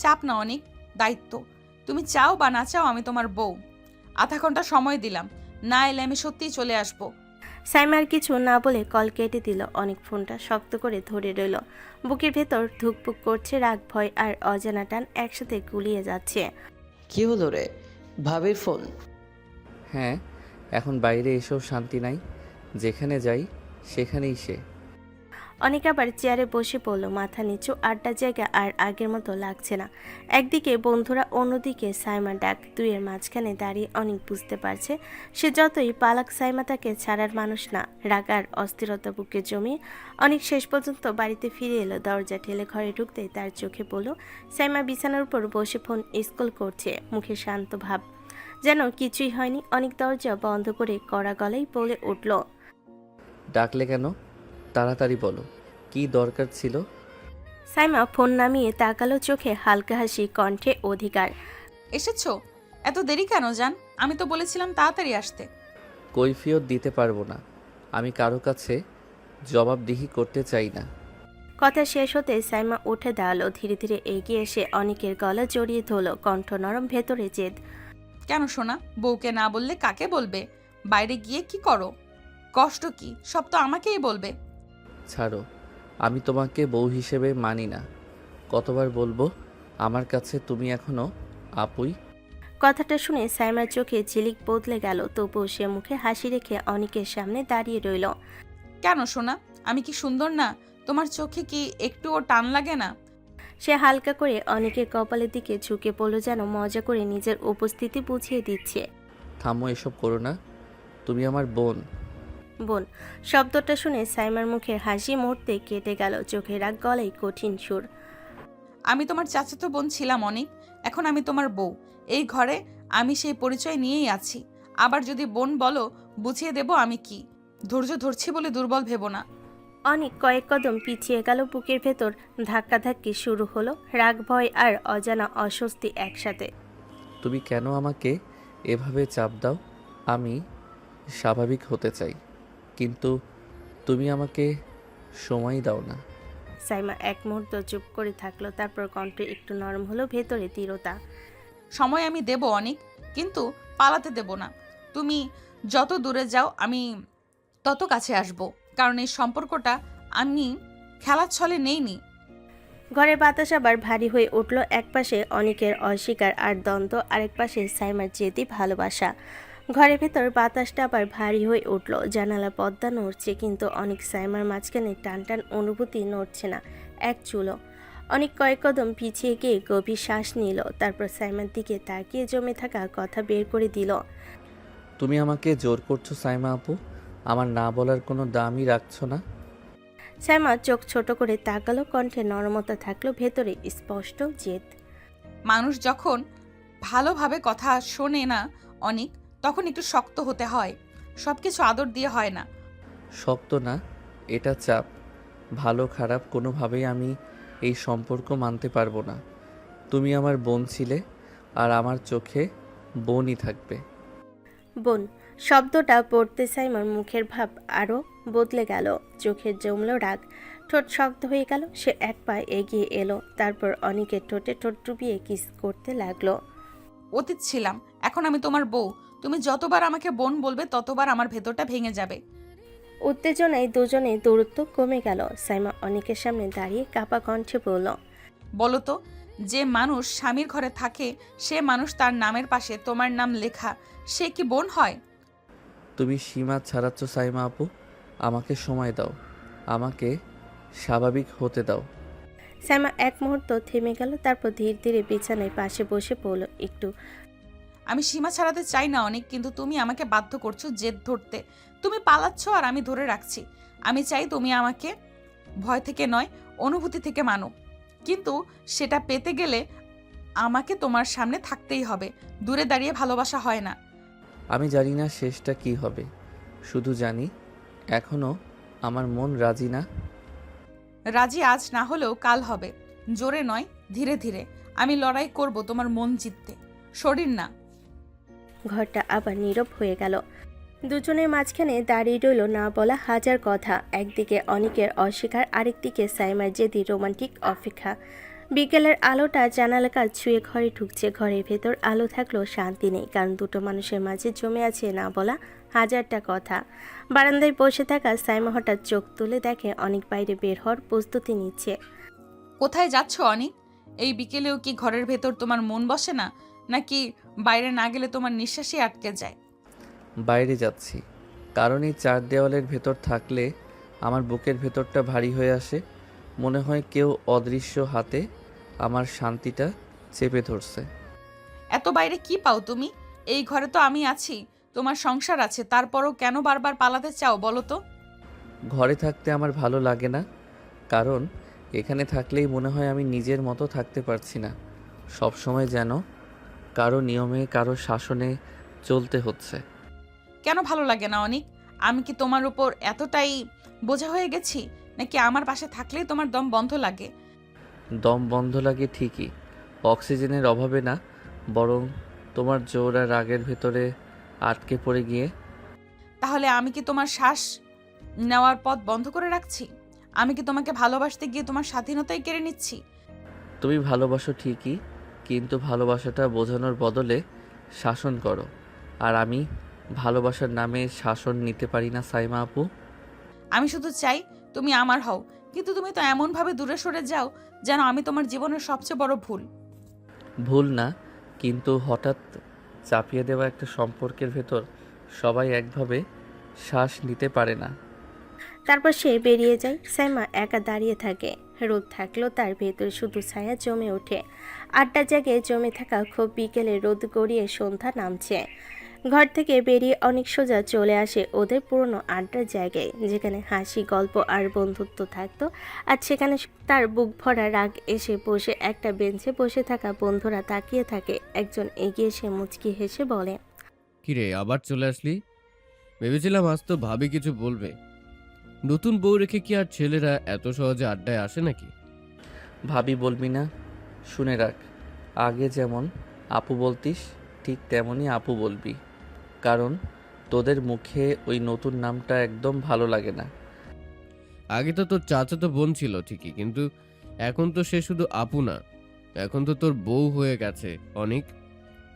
চাপ না, অনেক দায়িত্ব। তুমি চাও বা না চাও আমি তোমার বউ। আধা ঘন্টা সময় দিলাম, না এলে আমি সত্যিই চলে আসবো। সাইমার কিছু না বলে কল কেটে দিল। অনেক ফোনটা শক্ত করে ধরে রইল। বুকের ভেতর ধুকপুক করছে, রাগ, ভয় আর অজানা টান একসাথে গুলিয়ে যাচ্ছে। কি হলো রে, ভাবির ফোন? হ্যাঁ, এখন বাইরে এসেও শান্তি নাই, যেখানে যাই সেখানেই সে। অনেক আবার চেয়ারে বসে পড়ল, মাথা নিচু। আড্ডা জায়গা আর আগের মতো লাগছে না। একদিকে বন্ধুরা, অন্যদিকে সাইমা ডাক। দুইয়ের মাঝখানে দাঁড়িয়ে অনেক বুঝতে পারছে সে যতই পালাক, সাইমা তাকে ছাড়ার মানুষ না। রাগ আর অস্থিরতা বুকে জমিয়ে অনেক শেষ পর্যন্ত বাড়িতে ফিরে এলো। দরজা ঠেলে ঘরে ঢুকতেই তার চোখে পড়ল সাইমা বিছানার উপর বসে ফোন স্ক্রল করছে, মুখে শান্ত ভাব, যেন কিছুই হয়নি। অনেক দরজা বন্ধ করে কড়া গলায় বলে উঠল, ডাকলে কেন? তাড়াতাড়ি বলো, কি দরকার ছিল? সাইমা ফোন নামিয়ে তাকালো, চোখে হালকা হাসি, কণ্ঠে অধিকার। এসেছো? এত দেরি কেন জান? আমি তো বলেছিলাম তাড়াতাড়ি আসতে। কৈফিয়ত দিতে পারবো না। আমি কারো কাছে জবাবদিহি করতে চাই না। কথা শেষ হতে সাইমা উঠে দাঁড়ালো, ধীরে ধীরে এগিয়ে এসে অনিকের গলা জড়িয়ে ধরলো, কণ্ঠ নরম, ভেতরে জেদ। কেন সোনা? বউকে না বললে কাকে বলবে? বাইরে গিয়ে কি করো? কষ্ট কি? সব তো আমাকেই বলবে। ছাড়ো, আমি তোমাকে বউ হিসেবে মানি না। কতবার বলবো আমার কাছে তুমি এখনো আপুই? কথাটা শুনে সাইমার চোখে ঝিলিক বদলে গেল, তবুও সে মুখে হাসি রেখে অনিকের সামনে দাঁড়িয়ে রইল। কেন সোনা? আমি কি সুন্দর না? তোমার চোখে কি একটুও টান লাগে না? সে হালকা করে অনিকের কপালের দিকে ঝুঁকে পড়ল, যেন মজা করে নিজের উপস্থিতি বুঝিয়ে দিচ্ছে। থামো, এসব করো না। তুমি আমার বোন। বোন শব্দটা শুনে সাইমার মুখের হাসি মুহূর্তে কেটে গেল, চোখে রাগ, গলায় কঠিন সুর। আমি তোমার চাচাতো বোন ছিলাম অনেক, এখন আমি তোমার বউ। এই ঘরে আমি সেই পরিচয় নিয়েই আছি। আবার যদি বোন বলো, বুঝিয়ে দেব আমি কি। ধৈর্য ধরছি বলে দুর্বল ভেবো না। অনেক কয়েক কদম পিছিয়ে গেল, বুকের ভেতর ধাক্কাধাক্কি শুরু হলো, রাগ, ভয় আর অজানা অস্বস্তি একসাথে। তুমি কেন আমাকে এভাবে চাপ দাও? আমি স্বাভাবিক হতে চাই, কিন্তু তুমি আমাকে সময় দাও না। সাইমা এক মুহূর্ত চুপ করে থাকলো, তারপর কণ্ঠ একটু নরম হলো, ভেতরে দৃঢ়তা। সময় আমি দেব অনেক, কিন্তু পালাতে দেব না। তুমি যত দূরে যাও আমি তত কাছে আসব, কারণ এই সম্পর্কটা আমি খেলার ছলে নেইনি। ঘরের বাতাস আবার ভারী হয়ে উঠল, একপাশে অনিকের অস্বীকার আর দ্বন্দ্ব, আরেক পাশে সাইমার জেদি ভালোবাসা। ঘরের ভেতর বাতাসটা আবার ভারী হয়ে উঠল, জানালা পর্দা নড়ছে, কিন্তু অনেক সাইমার মাঝখানে টান টান অনুভূতি নড়ছে না এক চুলো। অনেক কয়েক কদম পিছিয়ে গিয়ে গভীর শ্বাস নিল, তারপর সাইমার দিকে তাকিয়ে জমে থাকা কথা বের করে দিল। তুমি আমাকে জোর করছো সাইমা আপু? আমার না বলার কোনো দামই রাখছো না? সাইমা চোখ ছোট করে তাকালো, কণ্ঠে নরমতা থাকলো, ভেতরে স্পষ্ট জেদ। মানুষ যখন ভালোভাবে কথা শোনে না অনেক, তখন একটু শক্ত হতে হয়। সব কিছু আদর দিয়ে হয় না। শক্ত না, এটা চাপ। ভালো খারাপ কোনোভাবেই আমি এই সম্পর্ক মানতে পারবো না। তুমি আমার বোন ছিলে, আর আমার চোখে বোনই থাকবে। বোন শব্দটা পড়তে সাইমার মুখের ভাব আরও বদলে গেল, চোখের জমলো রাগ, ঠোঁট শক্ত হয়ে গেল। সে এক পা এগিয়ে এলো, তারপর অনিকের ঠোঁটে ঠোঁট ডুবিয়ে কিস করতে লাগলো। অতীত ছিলাম, এখন আমি তোমার বউ। তুমি যতবার আমাকে বোন বলবে ততবার আমার ভেতরটা ভেঙে যাবে। উত্তেজনায় দুজনে দূরত্ব কমে গেল। সাইমা অনিকের সামনে দাঁড়িয়ে কাপা কণ্ঠে বলল, বলো তো, যে মানুষ স্বামীর ঘরে থাকে, সে মানুষ তার নামের পাশে তোমার নাম লেখা, সে কি বোন হয়? তুমি সীমা ছাড়াচ্ছ সাইমা আপু। আমাকে সময় দাও, আমাকে স্বাভাবিক হতে দাও। সাইমা এক মুহূর্ত থেমে গেল, তারপর ধীরে ধীরে বিছানায় পাশে বসে পড়ল একটু। আমি সীমা ছাড়াতে চাই না অনেক, কিন্তু তুমি আমাকে বাধ্য করছো জেদ ধরতে। তুমি পালাচ্ছ আর আমি ধরে রাখছি। আমি চাই তুমি আমাকে ভয় থেকে নয়, অনুভূতি থেকে মানো। কিন্তু সেটা পেতে গেলে আমাকে তোমার সামনে থাকতেই হবে। দূরে দাঁড়িয়ে ভালোবাসা হয় না। আমি জানি না শেষটা কি হবে, শুধু জানি এখনো আমার মন রাজি না। রাজি আজ না হলেও কাল হবে। জোরে নয়, ধীরে ধীরে। আমি লড়াই করব তোমার মন জিততে, শরীর না। ঘরটা আবার নীরব হয়ে গেল। দুজনের মাঝখানে দাঁড়িয়ে রইল না বলা হাজার কথা, একদিকে অনিকের অস্বীকার, আরেকদিকে সাইমার জেদি রোমান্টিক অপেক্ষা। বিকেলের আলোটা জানালা কাজ ছুঁয়ে ঘরে ঢুকছে, ঘরের ভেতর আলো থাকলেও শান্তি নেই, কারণ দুটো মানুষের মাঝে জমে আছে না বলা হাজারটা কথা। বারান্দায় বসে থাকা সাইমা হঠাৎ চোখ তুলে দেখে অনেক বাইরে বের হওয়ার প্রস্তুতি নিচ্ছে। কোথায় যাচ্ছ অনিক? এই বিকেলেও কি ঘরের ভেতর তোমার মন বসে না, নাকি বাইরে না গেলে তোমার নিঃশ্বাসই আটকে যায়? বাইরে যাচ্ছি, কারণ এই চার দেওয়ালের ভেতর থাকলে আমার বুকের ভেতরটা ভারী হয়ে আসে। মনে হয় কেউ অদৃশ্য হাতে আমার শান্তিটা চেপে ধরছে। এত বাইরে কি পাও তুমি? এই ঘরে তো আমি আছি, তোমার সংসার আছে, তারপরও কেন বারবার পালাতে চাও বলো তো? ঘরে থাকতে আমার ভালো লাগে না, কারণ এখানে থাকলেই মনে হয় আমি নিজের মতো থাকতে পারছি না। সব সময় যেন কারো নিয়মে, কারো শাসনে চলতে হচ্ছে। কেন ভালো লাগে না অনিক? আমি কি তোমার উপর এতটাই বোঝা হয়ে গেছি, নাকি আমার পাশে থাকলেই তোমার দম বন্ধ লাগে? দম বন্ধ লাগে ঠিকই, অক্সিজেনের অভাবে না, বরং তোমার জোর আর রাগের ভেতরে আটকে পড়ে গিয়ে। তাহলে আমি কি তোমার শ্বাস নেওয়ার পথ বন্ধ করে রাখছি? আমি কি তোমাকে ভালোবাসতে গিয়ে তোমার স্বাধীনতাই কেড়ে নিচ্ছি? তুমি ভালোবাসো ঠিকই, কিন্তু ভালোবাসাটা বোঝানোর বদলে শাসন করো। আর আমি ভালোবাসার নামে শাসন নিতে পারি না সাইমা আপু। আমি শুধু চাই তুমি আমার হও, কিন্তু তুমি তো এমনভাবে দূরে সরে যাও যেন আমি তোমার জীবনের সবচেয়ে বড় ভুল। ভুল না, কিন্তু হঠাৎ চাপিয়ে দেওয়া একটা সম্পর্কের ভেতর সবাই একভাবে শ্বাস নিতে পারে না। তারপর সে বেরিয়ে যায়। সাইমা একা দাঁড়িয়ে থাকে। রোদ থাকলেও তার ভেতর শুধু ছায়া জমে ওঠে। আড্ডা জায়গায় জমে থাকা খুব বিকেলে রোদ গড়িয়ে সন্ধ্যা নামছে। ঘর থেকে বেরিয়ে অনেক সোজা চলে আসে ওদের পুরনো আড্ডার জায়গায়, যেখানে হাসি, গল্প আর বন্ধুত্ব থাকতো। আর সেখানে তার বুক ভরা রাগ এসে বসে একটা বেঞ্চে বসে থাকা বন্ধুরা তাকিয়ে থাকে। একজন এগিয়ে এসে মুচকি হেসে বলে, কিরে আবার চলে আসলি? ভেবেছিলাম আজ তো ভাবি কিছু বলবে। নতুন বউ রেখে কি আর ছেলেরা এত সহজে আড্ডায় আসে নাকি? ভাবি বলবি না, শুনে রাখ। আগে যেমন আপু বলতিস ঠিক তেমনই আপু বলবি, কারণ তোদের মুখে ওই নতুন নামটা একদম ভালো লাগে না। আগে তো তোর চাচাতো বোন ছিল ঠিকই, কিন্তু এখন তো সে শুধু আপু না, এখন তো তোর বউ হয়ে গেছে। অনেক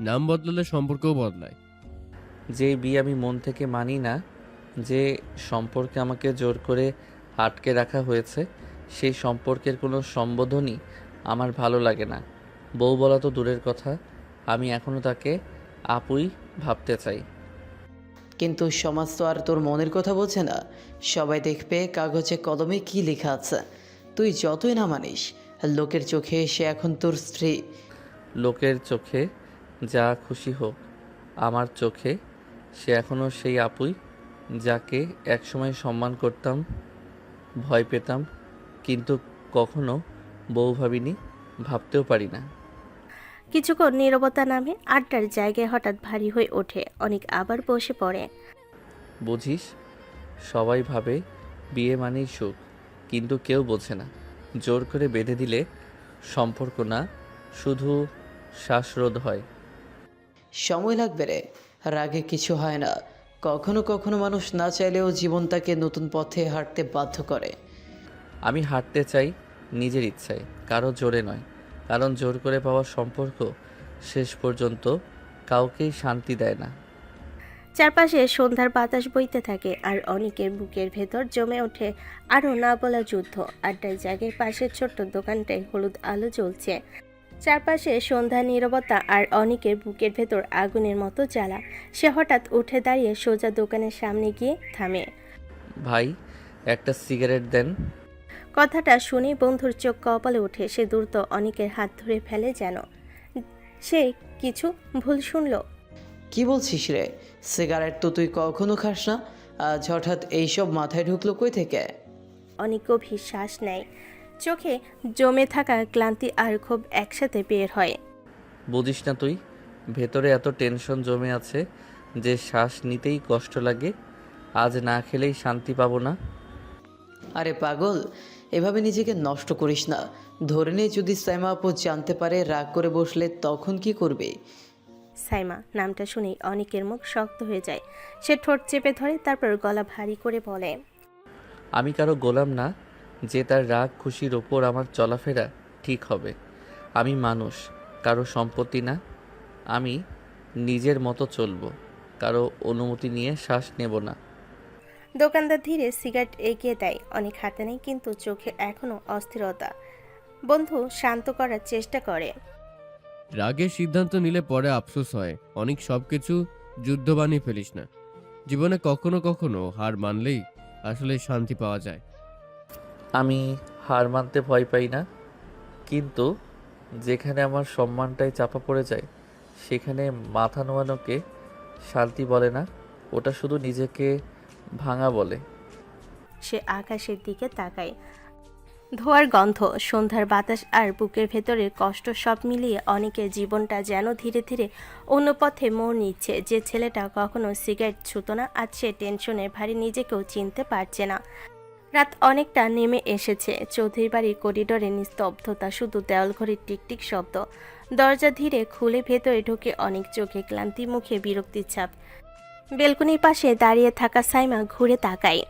নাম বদলালে সম্পর্কও বদলায়। যে বিয়ে আমি মন থেকে মানি না, যে সম্পর্কে আমাকে জোর করে আটকে রাখা হয়েছে, সেই সম্পর্কের কোনো সম্বোধনই আমার ভালো লাগে না। বউ বলা তো দূরের কথা, আমি এখনও তাকে আপুই ভাবতে চাই। কিন্তু সমাজ তো আর তোর মনের কথা বোঝে না। সবাই দেখবে কাগজে কলমে কি লেখা আছে। তুই যতই না মানিস, লোকের চোখে সে এখন তোর স্ত্রী। লোকের চোখে যা খুশি হোক, আমার চোখে সে এখনও সেই আপুই, যাকে একসময় সম্মান করতাম, ভয় পেতাম, কিন্তু কখনো বউ ভাবিনি, ভাবতেও পারি না। কিছুক্ষণ নীরবতা নামে। আড্ডার জায়গায় হঠাৎ ভারী হয়ে ওঠে। অনেক আবার বসে পড়ে। বুঝিস, সবাই ভাবে বিয়ে মানেই সুখ, কিন্তু কেউ বোঝে না জোর করে বেঁধে দিলে সম্পর্ক না, শুধু শ্বাসরোধ হয়। সময় লাগবে রে, রাগে কিছু হয় না। কখনো কখনো মানুষ না চাইলেও জীবন তাকে নতুন পথে হাঁটতে বাধ্য করে। আমি হাঁটতে চাই নিজের ইচ্ছায়, কারো জোরে নয়, কারণ জোর করে পাওয়া সম্পর্ক শেষ পর্যন্ত কাউকেই শান্তি দেয় না। চারপাশে সন্ধ্যার বাতাস বইতে থাকে আর অনেকের বুকের ভেতর জমে ওঠে আরও না বলা যুদ্ধ। আড্ডার জায়গায় পাশের ছোট্ট দোকানটায় হলুদ আলো জ্বলছে। চারপাশে সন্ধ্যা, নীরবতা আর অনেকের বুকের ভেতর আগুনের মতো জ্বালা। সে হঠাৎ উঠে দাঁড়িয়ে সোজা দোকানের সামনে গিয়ে থামে। ভাই, একটা সিগারেট দেন। কথাটা শুনে বন্ধুর চোখ কপালে ওঠে। সে দ্রুত অনেকের হাত ধরে ফেলে, যেন সে কিছু ভুল শুনল। কি বলছিস রে? সিগারেট তো তুই কখনো খাস না, আজ হঠাৎ এইসব মাথায় ঢুকলো কই থেকে? অনেক গভীর শ্বাস নেয়। চোখে জমে থাকা ক্লান্তি আর ক্ষোভ একসাথে বের হয়। বুঝিস না তুই, ভেতরে এত টেনশন জমে আছে যে শ্বাস নিতেই কষ্ট লাগে। আজ না খেলেই শান্তি পাবো না। আরে পাগল, এভাবে নিজেকে নষ্ট করিস না। ধরে নে যদি সাইমা আপু জানতে পারে, রাগ করে বসলে তখন কি করবে? সাইমা নামটা শুনেই অনেকের মুখ শক্ত হয়ে যায়। সে ঠোঁট চেপে ধরে, তারপর গলা ভারী করে বলে, আমি কারো গোলাম না যে তার রাগ খুশির ওপর আমার চলাফেরা ঠিক হবে। আমি মানুষ, কারো সম্পত্তি না। আমি নিজের মতো চলবো, কারো অনুমতি নিয়ে শ্বাস নেব না। দোকানদার ধীরে সিগারেট এগিয়ে দেয়। অনেক হাতে নেই, কিন্তু চোখে এখনো অস্থিরতা। বন্ধু শান্ত করার চেষ্টা করে। রাগের সিদ্ধান্ত নিলে পরে আফসোস হয়। অনেক সবকিছু যুদ্ধ বানিয়ে ফেলিস না। জীবনে কখনো কখনো হার মানলেই আসলে শান্তি পাওয়া যায়। আমি হার মানতে ভয় পাই না, কিন্তু যেখানে আমার সম্মানটাই চাপা পড়ে যায়, সেখানে মাথা নোয়ানোকে শান্তি বলে না, ওটা শুধু নিজেকে ভাঙা বলে। সে আকাশের দিকে তাকায়। ধোয়ার গন্ধ, সন্ধ্যার বাতাস আর বুকের ভেতরের কষ্ট সব মিলিয়ে অনেকের জীবনটা যেন ধীরে ধীরে অন্য পথে মোড় নিচ্ছে। যে ছেলেটা কখনো সিগারেট ছুতো না, আজ সে টেনশনের ভারী নিজেকেও চিনতে পারছে না। রাত অনেকটা নেমে এসেছে। চৌধুরী বাড়ির করিডোরে নিস্তব্ধতা, শুধু দেওয়াল ঘড়ির টিকটিক শব্দ। দরজা ধীরে খুলে ভেতরে ঢুকে অনেক, চোখে ক্লান্তি, মুখে বিরক্তির ছাপ। বেলকনির পাশে দাঁড়িয়ে থাকা সাইমা ঘুরে তাকায়।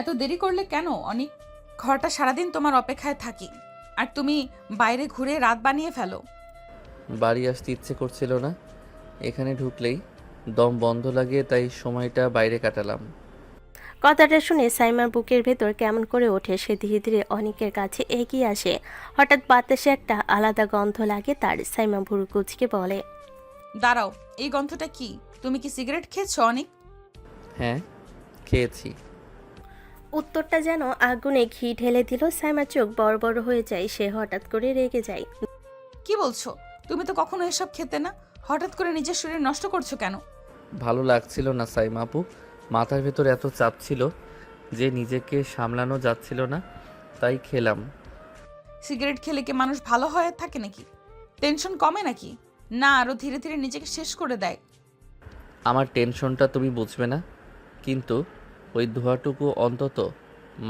এত দেরি করলে কেন অনিক? ঘরটা সারাদিন তোমার অপেক্ষায় থাকি, আর তুমি বাইরে ঘুরে রাত বানিয়ে ফেলো। বাড়ি আসতে ইচ্ছে করছিল না, এখানে ঢুকলেই দম বন্ধ লাগে, তাই সময়টা বাইরে কাটালাম। কথাটা শুনে সাইমার বুকের ভেতর কেমন করে ওঠে। সে ধীরে ধীরে অনেকের কাছে এগিয়ে আসে। হঠাৎ বাতাসে একটা আলাদা গন্ধ লাগে তার। সাইমা ভুরু কুচকে বলে, দাঁড়াও, এই গন্ধটা কি? তুমি কি সিগারেট খেয়েছো অনিক? হ্যাঁ, খেয়েছি। উত্তরটা যেন আগুনে ঘি ঢেলে দিল। সাইমার চোখ বড় বড় হয়ে যায়। সে হঠাৎ করে রেগে যায়। কি বলছো? তুমি তো কখনো এসব খেতে না, হঠাৎ করে নিজের শরীর নষ্ট করছো কেন? ভালো লাগছিল না সাইমা আপু, মাথার ভেতর এত চাপ ছিল যে নিজেকে সামলানো যাচ্ছিল না, তাই খেলাম। সিগারেট খেলে কি মানুষ ভালো হয়ে থাকে নাকি? টেনশন কমে নাকি? না, আরো ধীরে ধীরে নিজেকে শেষ করে দেয়। আমার টেনশনটা তুমি বুঝবে না, কিন্তু ওই ধোঁয়াটুকু অন্তত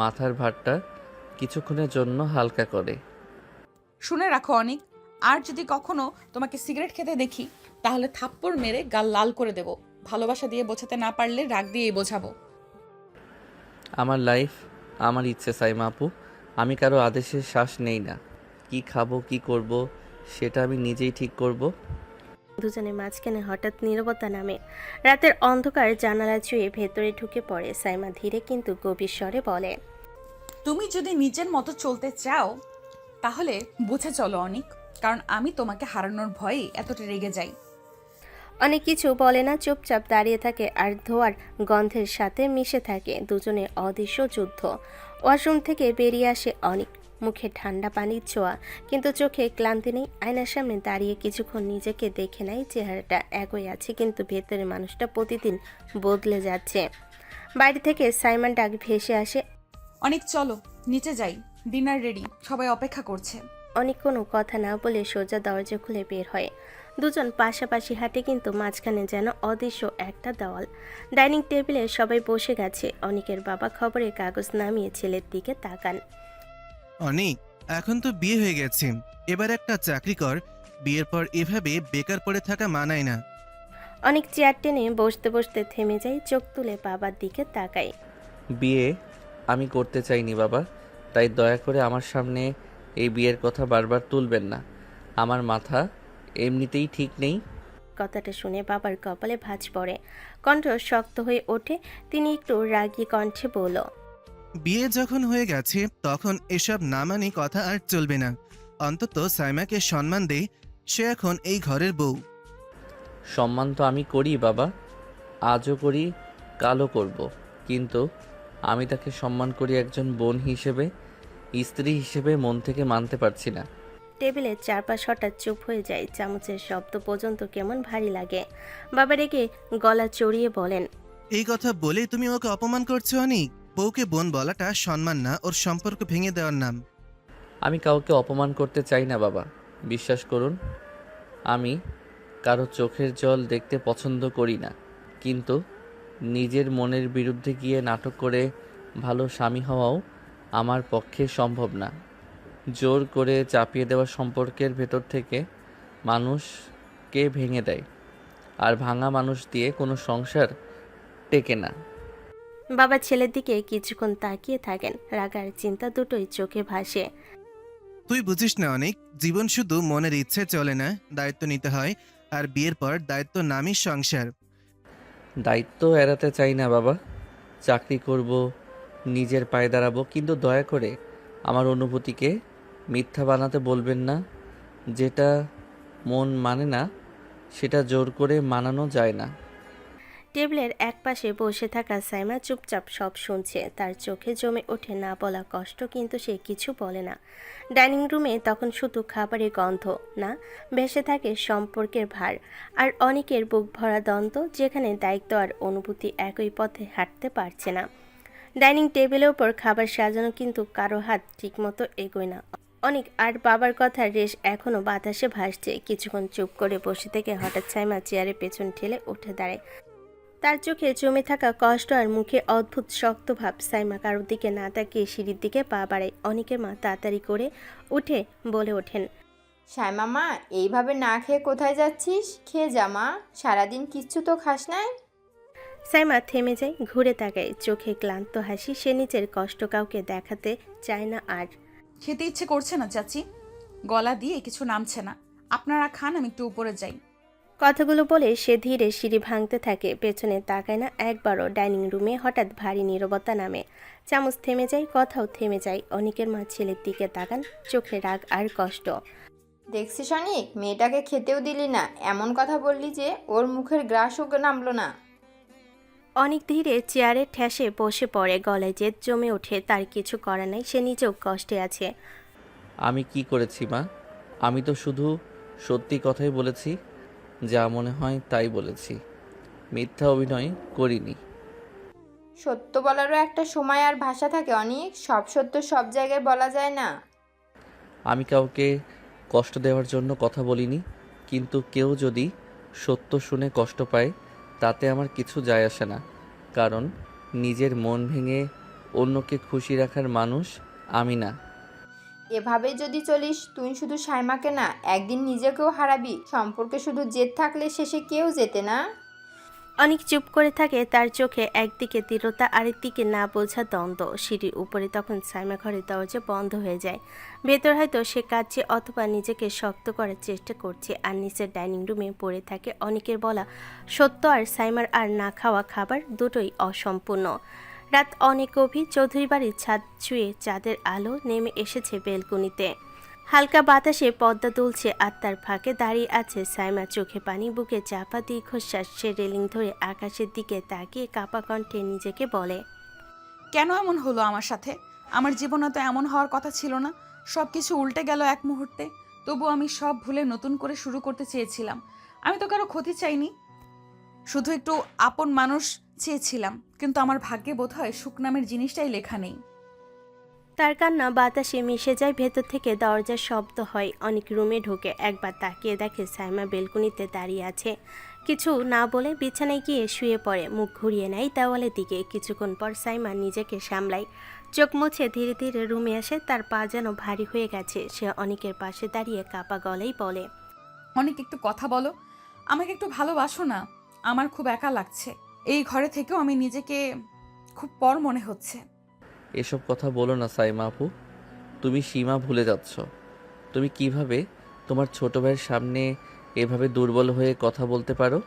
মাথার ভারটা কিছুক্ষণের জন্য হালকা করে। শুনে রাখো অনিক, আর যদি কখনো তোমাকে সিগারেট খেতে দেখি, তাহলে থাপ্পড় মেরে গাল লাল করে দেব। ভালোবাসা দিয়ে বোঝাতে না পারলে রাগ দিয়েই বোঝাবো। আমার লাইফ, আমার ইচ্ছে সাইমা আপু, আমি কারো আদেশে শ্বাস নেই না। কি খাবো, কি করব, সেটা আমি নিজেই ঠিক করব। দুজনের মাঝখানে হঠাৎ নীরবতা নামে। রাতের অন্ধকার জানালা ছুঁয়ে ভেতরে ঢুকে পড়ে। সাইমা ধীরে কিন্তু গভীর স্বরে বলে, তুমি যদি নিজের মতো চলতে চাও তাহলে বুঝে চলো অনিক, কারণ আমি তোমাকে হারানোর ভয়ে এতটা রেগে যাই। অনেক কিছু বলে না, চুপচাপ দাঁড়িয়ে থাকে আর ধোয়ার গন্ধের সাথে মিশে থাকে দুজনের অদৃশ্য যুদ্ধ। ওয়াশরুম থেকে বেরিয়ে আসে অনেক, মুখে ঠান্ডা পানির ছোঁয়া, কিন্তু চোখে ক্লান্তি নেই। আয়নার সামনে দাঁড়িয়ে কিছুক্ষণ নিজেকে দেখে নেয়। চেহারাটা একই আছে, কিন্তু ভেতরের মানুষটা প্রতিদিন বদলে যাচ্ছে। বাইরে থেকে সাইমন ডাক ভেসে আসে। অনিক চলো নিচে যাই, ডিনার রেডি, সবাই অপেক্ষা করছে। অনেক কোনো কথা না বলে সোজা দরজা খুলে বের হয়। দুজন পাশাপাশি হাঁটে, কিন্তু মাঝখানে যেন অদৃশ্য একটা দেওয়াল। ডাইনিং টেবিলে সবাই বসে গেছে। অনিকের বাবা খবরের কাগজ নামিয়ে ছেলের দিকে তাকান। অনিক, এখন তো বিয়ে হয়ে গেছে, এবার একটা চাকরি কর। বিয়ের পর এভাবে বেকার পড়ে থাকা মানায় না। অনেক চেয়ার টেনে বসতে বসতে থেমে যায়, চোখ তুলে বাবার দিকে তাকায়। বিয়ে আমি করতে চাইনি বাবা, তাই দয়া করে আমার সামনে এই বিয়ের কথা বারবার তুলবেন না। আমার মাথা এমনিতেই ঠিক নেই। কথাটা শুনে বাবার কপালে ভাঁজ পড়ে, কণ্ঠ শক্ত হয়ে ওঠে। তিনি একটু রাগী কণ্ঠে বলল, বিয়ে যখন হয়ে গেছে তখন এসব না মানি কথা আর চলবে না। অন্তত সাইমাকে সম্মান দে, সে এখন এই ঘরের বউ। সম্মান তো আমি করি বাবা, আজও করি, কালও করব, কিন্তু আমি তাকে সম্মান করি একজন বোন হিসেবে, স্ত্রী হিসেবে মন থেকে মানতে পারছি না। টেবিলের চারপাশ হঠাৎ চুপ হয়ে যায়। চামচের শব্দ পর্যন্ত কেমন ভারী লাগে। বাবা রেগে গলা চড়িয়ে বলেন, এই কথা বলেই তুমি ওকে অপমান করছো অনিক? বউকে বোন বলাটা সম্মান না, ওর সম্পর্ক ভেঙে দেওয়ার নাম। আমি কাউকে অপমান করতে চাই না বাবা, বিশ্বাস করুন। আমি কারো চোখের জল দেখতে পছন্দ করি না, কিন্তু নিজের মনের বিরুদ্ধে গিয়ে নাটক করে ভালো স্বামী হওয়াও আমার পক্ষে সম্ভব না। জোর করে চাপিয়ে দেওয়া সম্পর্কের ভেতর থেকে মানুষকে ভেঙে দেয়, আর ভাঙা মানুষ দিয়ে কোনো সংসার টেকে না। বাবা ছেলের দিকে কিছুক্ষণ তাকিয়ে থাকেন। রাগ আর চিন্তা দুটোই চোখে ভাসে। তুই বুঝিস না অনিক, জীবন শুধু মনের ইচ্ছে চলে না, দায়িত্ব নিতে হয়। আর বিয়ের পর দায়িত্ব নামই সংসার। দায়িত্ব এড়াতে চাই না বাবা, চাকরি করব, নিজের পায়ে দাঁড়াবো, কিন্তু দয়া করে আমার অনুভূতিকে মিথ্যা বানাতে বলবেন না। যেটা মন মানে না সেটা জোর করে মানানো যায় না। টেবিলের একপাশে বসে থাকা সাইমা চুপচাপ সব শুনছে। তার চোখে জমে ওঠে না বলা কষ্ট, কিন্তু সে কিছু বলে না। ডাইনিং রুমে তখন শুধু খাবারের গন্ধ না, ভেসে থাকে সম্পর্কের ভার আর অনেকের বুক ভরা দ্বন্দ্ব, যেখানে দায়িত্ব আর অনুভূতি একই পথে হাঁটতে পারছে না। ডাইনিং টেবিলের ওপর খাবার সাজানো, কিন্তু কারো হাত ঠিকমতো এগোয় না। অনেক আর বাবার কথার রেশ এখনো বাতাসে ভাসছে। কিছুক্ষণ চুপ করে বসে থেকে হঠাৎ সাইমা চেয়ারের পেছন ঠেলে উঠে দাঁড়ায়। তার চোখে জমে থাকা কষ্ট আর মুখে অদ্ভুত শক্ত ভাব। সাইমা কারোর দিকে না তাকিয়ে সিঁড়ির দিকে পা বাড়ায়। অনেকের মা তাড়াতাড়ি করে উঠে বলে ওঠেন, সাইমা মা, এইভাবে না খেয়ে কোথায় যাচ্ছিস? খেয়ে যা মা, সারাদিন কিচ্ছু তো খাস নাই। সাইমা থেমে যায়, ঘুরে তাকায়, চোখে ক্লান্ত হাসি। সে নিজের কষ্ট কাউকে দেখাতে চায় না আর। খেতে ইচ্ছে করছে না চাচি, গলা দিয়ে কিছু নামছে না। আপনারা খান, আমি একটু উপরে যাই। কথাগুলো বলে সে ধীরে সিঁড়ি ভাঙতে থাকে, পেছনে তাকায় না একবারও। ডাইনিং রুমে হঠাৎ ভারী নীরবতা নামে। চামচ থেমে যায়, কথাও থেমে যায়। অনেকের মা ছেলের দিকে তাকান, চোখে রাগ আর কষ্ট। দেখছিস অনিক, মেয়েটাকে খেতেও দিলি না, এমন কথা বললি যে ওর মুখের গ্রাসও নামলো না। অনেক ধীরে চেয়ারে ঠেসে বসে পড়ে, গলায় জেদ জমে ওঠে। তার কিছু করার নাই, সে নিজেও কষ্টে আছে। আমি কি করেছি মা? আমি তো শুধু সত্যি কথাই বলেছি, যা মনে হয় তাই বলেছি, মিথ্যা অভিনয় করিনি। সত্য বলারও একটা সময় আর ভাষা থাকে অনিক, সব সত্য সব জায়গায় বলা যায় না। আমি কাউকে কষ্ট দেওয়ার জন্য কথা বলিনি, কিন্তু কেউ যদি সত্য শুনে কষ্ট পায় তাতে আমার কিছু যায় আসে না, কারণ নিজের মন ভেঙে অন্যকে খুশি রাখার মানুষ আমি না। এভাবে যদি চলিস, তুই শুধু সাইমাকে না, একদিন নিজেকেও হারাবি। সম্পর্কে শুধু জেদ থাকলে শেষে কেউ যেতে না। অনেক চুপ করে থাকে, তার চোখে একদিকে দৃঢ়তা, আরেকদিকে না বোঝা দ্বন্দ্ব। সিঁড়ির উপরে তখন সাইমা ঘরের দরজা বন্ধ হয়ে যায়। ভেতর হয়তো সে কাঁদছে অথবা নিজেকে শক্ত করার চেষ্টা করছে। আর নিচের ডাইনিং রুমে পড়ে থাকে অনেকের বলা সত্য আর সাইমার আর না খাওয়া খাবার, দুটোই অসম্পূর্ণ। রাত অনেক গভীর। চৌধুরী বাড়ির ছাদ ছুঁয়ে চাঁদের আলো নেমে এসেছে বেলকনিতে। হালকা বাতাসে পদ্মা দুলছে, আর তার ফাঁকে দাঁড়িয়ে আছে সাইমা। চোখে পানি, বুকে চাপা দীর্ঘশ্বাস। সে রেলিং ধরে আকাশের দিকে তাকিয়ে কাপা কণ্ঠে নিজেকে বলে, কেন এমন হলো আমার সাথে? আমার জীবনে তো এমন হওয়ার কথা ছিল না। সব কিছু উল্টে গেল এক মুহূর্তে। তবু আমি সব ভুলে নতুন করে শুরু করতে চেয়েছিলাম। আমি তো কারো ক্ষতি চাইনি, শুধু একটু আপন মানুষ চেয়েছিলাম। কিন্তু আমার ভাগ্যে বোধহয় সুখ নামের জিনিসটাই লেখা নেই। তার কান্না বাতাসে মিশে যায়। ভেতর থেকে দরজার শব্দ হয়। অনেক রুমে ঢোকে, একবার তাকিয়ে দেখে সাইমা বেলকনিতে দাঁড়িয়ে আছে। কিছু না বলে বিছানায় গিয়ে শুয়ে পড়ে, মুখ ঘুরিয়ে নেয় দেওয়ালের দিকে। কিছুক্ষণ পর সাইমা নিজেকে সামলায়, চোখ মুছে ধীরে ধীরে রুমে আসে। তার পা যেন ভারী হয়ে গেছে। সে অনেকের পাশে দাঁড়িয়ে কাপা গলেই বলে, অনেক একটু কথা বলো, আমাকে একটু ভালোবাসো না। আমার খুব একা লাগছে। এই ঘরে থেকেও আমি নিজেকে খুব পর মনে হচ্ছে। এসব কথা বলো না সাইমা আপু, তুমি সীমা ভুলে যাচ্ছ। তুমি কিভাবে তোমার ছোট ভাইয়ের সামনে এভাবে দুর্বল হয়ে কথা বলতে পারো?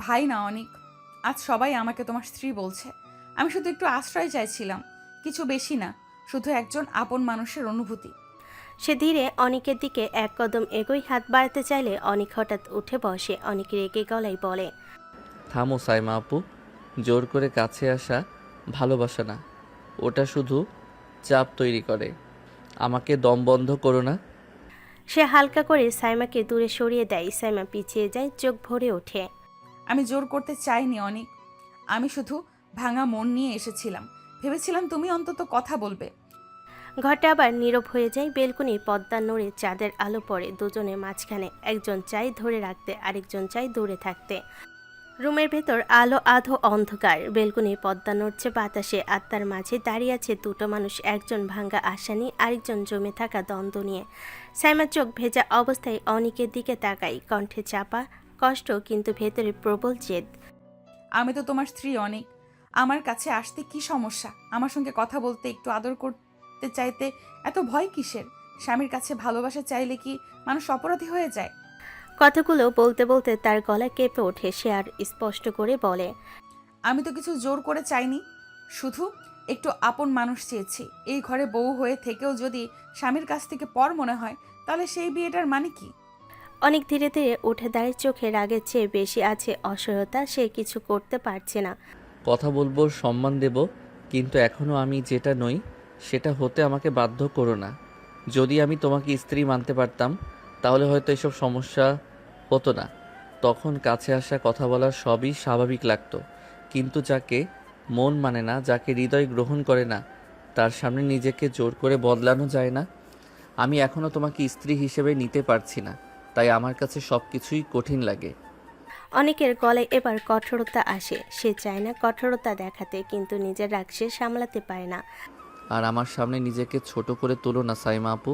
ভাই না অনেক, আজ সবাই আমাকে তোমার স্ত্রী বলছে। আমি শুধু একটু আশ্রয় চাইছিলাম, কিছু বেশি না, শুধু একজন আপন মানুষের অনুভূতি। সে ধীরে অনেকের দিকে এক কদম এগোই। হাত বাড়াতে চাইলে অনেক হঠাৎ উঠে বসে। অনেক রেগে গলায় বলে, থামো সাইমা আপু, জোর করে কাছে আসা ভালোবাসা না, ওটা শুধু চাপ তৈরি করে। আমাকে দম বন্ধ করো না। সে হালকা করে সাইমাকে দূরে সরিয়ে দেয়। সাইমা পিছিয়ে যায়, চোখ ভরে ওঠে। আমি জোর করতে চাইনি অনেক, আমি শুধু ভাঙা মন নিয়ে এসেছিলাম। ভেবেছিলাম তুমি অন্তত কথা বলবে। ঘরটা আবার নীরব হয়ে যায়। বেলকনির পদ্মা নড়ে চাঁদের আলো পড়ে দুজনের মাঝখানে। একজন চাই ধরে রাখতে, আরেকজন চাই দূরে থাকতে। রুমের ভেতর আলো আধো অন্ধকার। বেলকনির পদ্মা নড়ছে বাতাসে, আর তার মাঝে দাঁড়িয়ে আছে দুটো মানুষ। একজন ভাঙ্গা আশা নিয়ে, আরেকজন জমে থাকা দ্বন্দ্ব নিয়ে। সাইমার চোখ ভেজা অবস্থায় অনেকের দিকে তাকাই, কণ্ঠে চাপা কষ্ট, কিন্তু ভেতরে প্রবল জেদ। আমি তো তোমার স্ত্রী অনেক, আমার কাছে আসতে কি সমস্যা? আমার সঙ্গে কথা বলতে, একটু আদর করতে চাইতে এত ভয় কিসের? স্বামীর কাছে ভালোবাসা চাইলে কি মানুষ অপরাধী হয়ে যায়? কথাগুলো বলতে বলতে তার গলা কেঁপে ওঠে। সে আর স্পষ্ট করে বলে, আমি তো কিছু জোর করে চাইনি, শুধু একটু আপন মানুষ চেয়েছি। এই ঘরে বউ হয়ে থেকেও যদি স্বামীর কাছ থেকে পর মনে হয়, তাহলে সেই বিয়েটার মানে কি? অনেক ধীরে ধীরে উঠে দাঁড়িয়ে, চোখে রাগের চেয়ে বেশি আছে অসহায়তা। সে কিছু করতে পারছে না। কথা বলবো, সম্মান দেব, কিন্তু এখনও আমি যেটা নই সেটা হতে আমাকে বাধ্য করো না। যদি আমি তোমাকে স্ত্রী মানতে পারতাম তাহলে হয়তো এসব সমস্যা হতো না। তখন কাছে আসা, কথা বলা সবই স্বাভাবিক লাগতো। কিন্তু যাকে মন মানে না, যাকে হৃদয় গ্রহণ করে না, তার সামনে নিজেকে জোর করে বদলানো যায় না। আমি এখনও তোমাকে স্ত্রী হিসেবে নিতে পারছি না, তাই আমার কাছে সব কিছুই কঠিন লাগে। অনেকের গলায় এবার কঠোরতা আসে, সে চায় না কঠোরতা দেখাতে, কিন্তু নিজের রাগ সে সামলাতে পারে না। আর আমার সামনে নিজেকে ছোট করে তোলো না সাইমা আপু,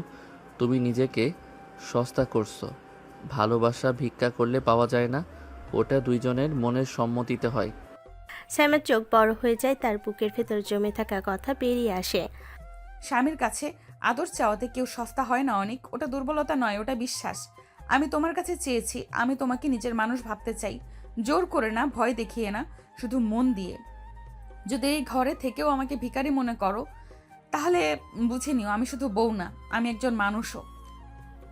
তুমি নিজেকে সস্তা করছো। ভালোবাসা ভিক্ষা করলে পাওয়া যায় না, ওটা দুইজনের মনের সম্মতিতে হয়। সাইমার চোখ বড় হয়ে যায়, তার বুকের ভেতর জমে থাকা কথা বেরিয়ে আসে। স্বামীর কাছে আদর চাওয়াতে কেউ সস্তা হয় না অনেক, ওটা দুর্বলতা নয়, ওটা বিশ্বাস। আমি তোমার কাছে চেয়েছি, আমি তোমাকে নিজের মানুষ ভাবতে চাই, জোর করে না, ভয় দেখিয়ে না, শুধু মন দিয়ে। যদি এই ঘরে থেকেও আমাকে ভিখারি মনে করো, তাহলে বুঝে নিও আমি শুধু বউ না, আমি একজন মানুষও।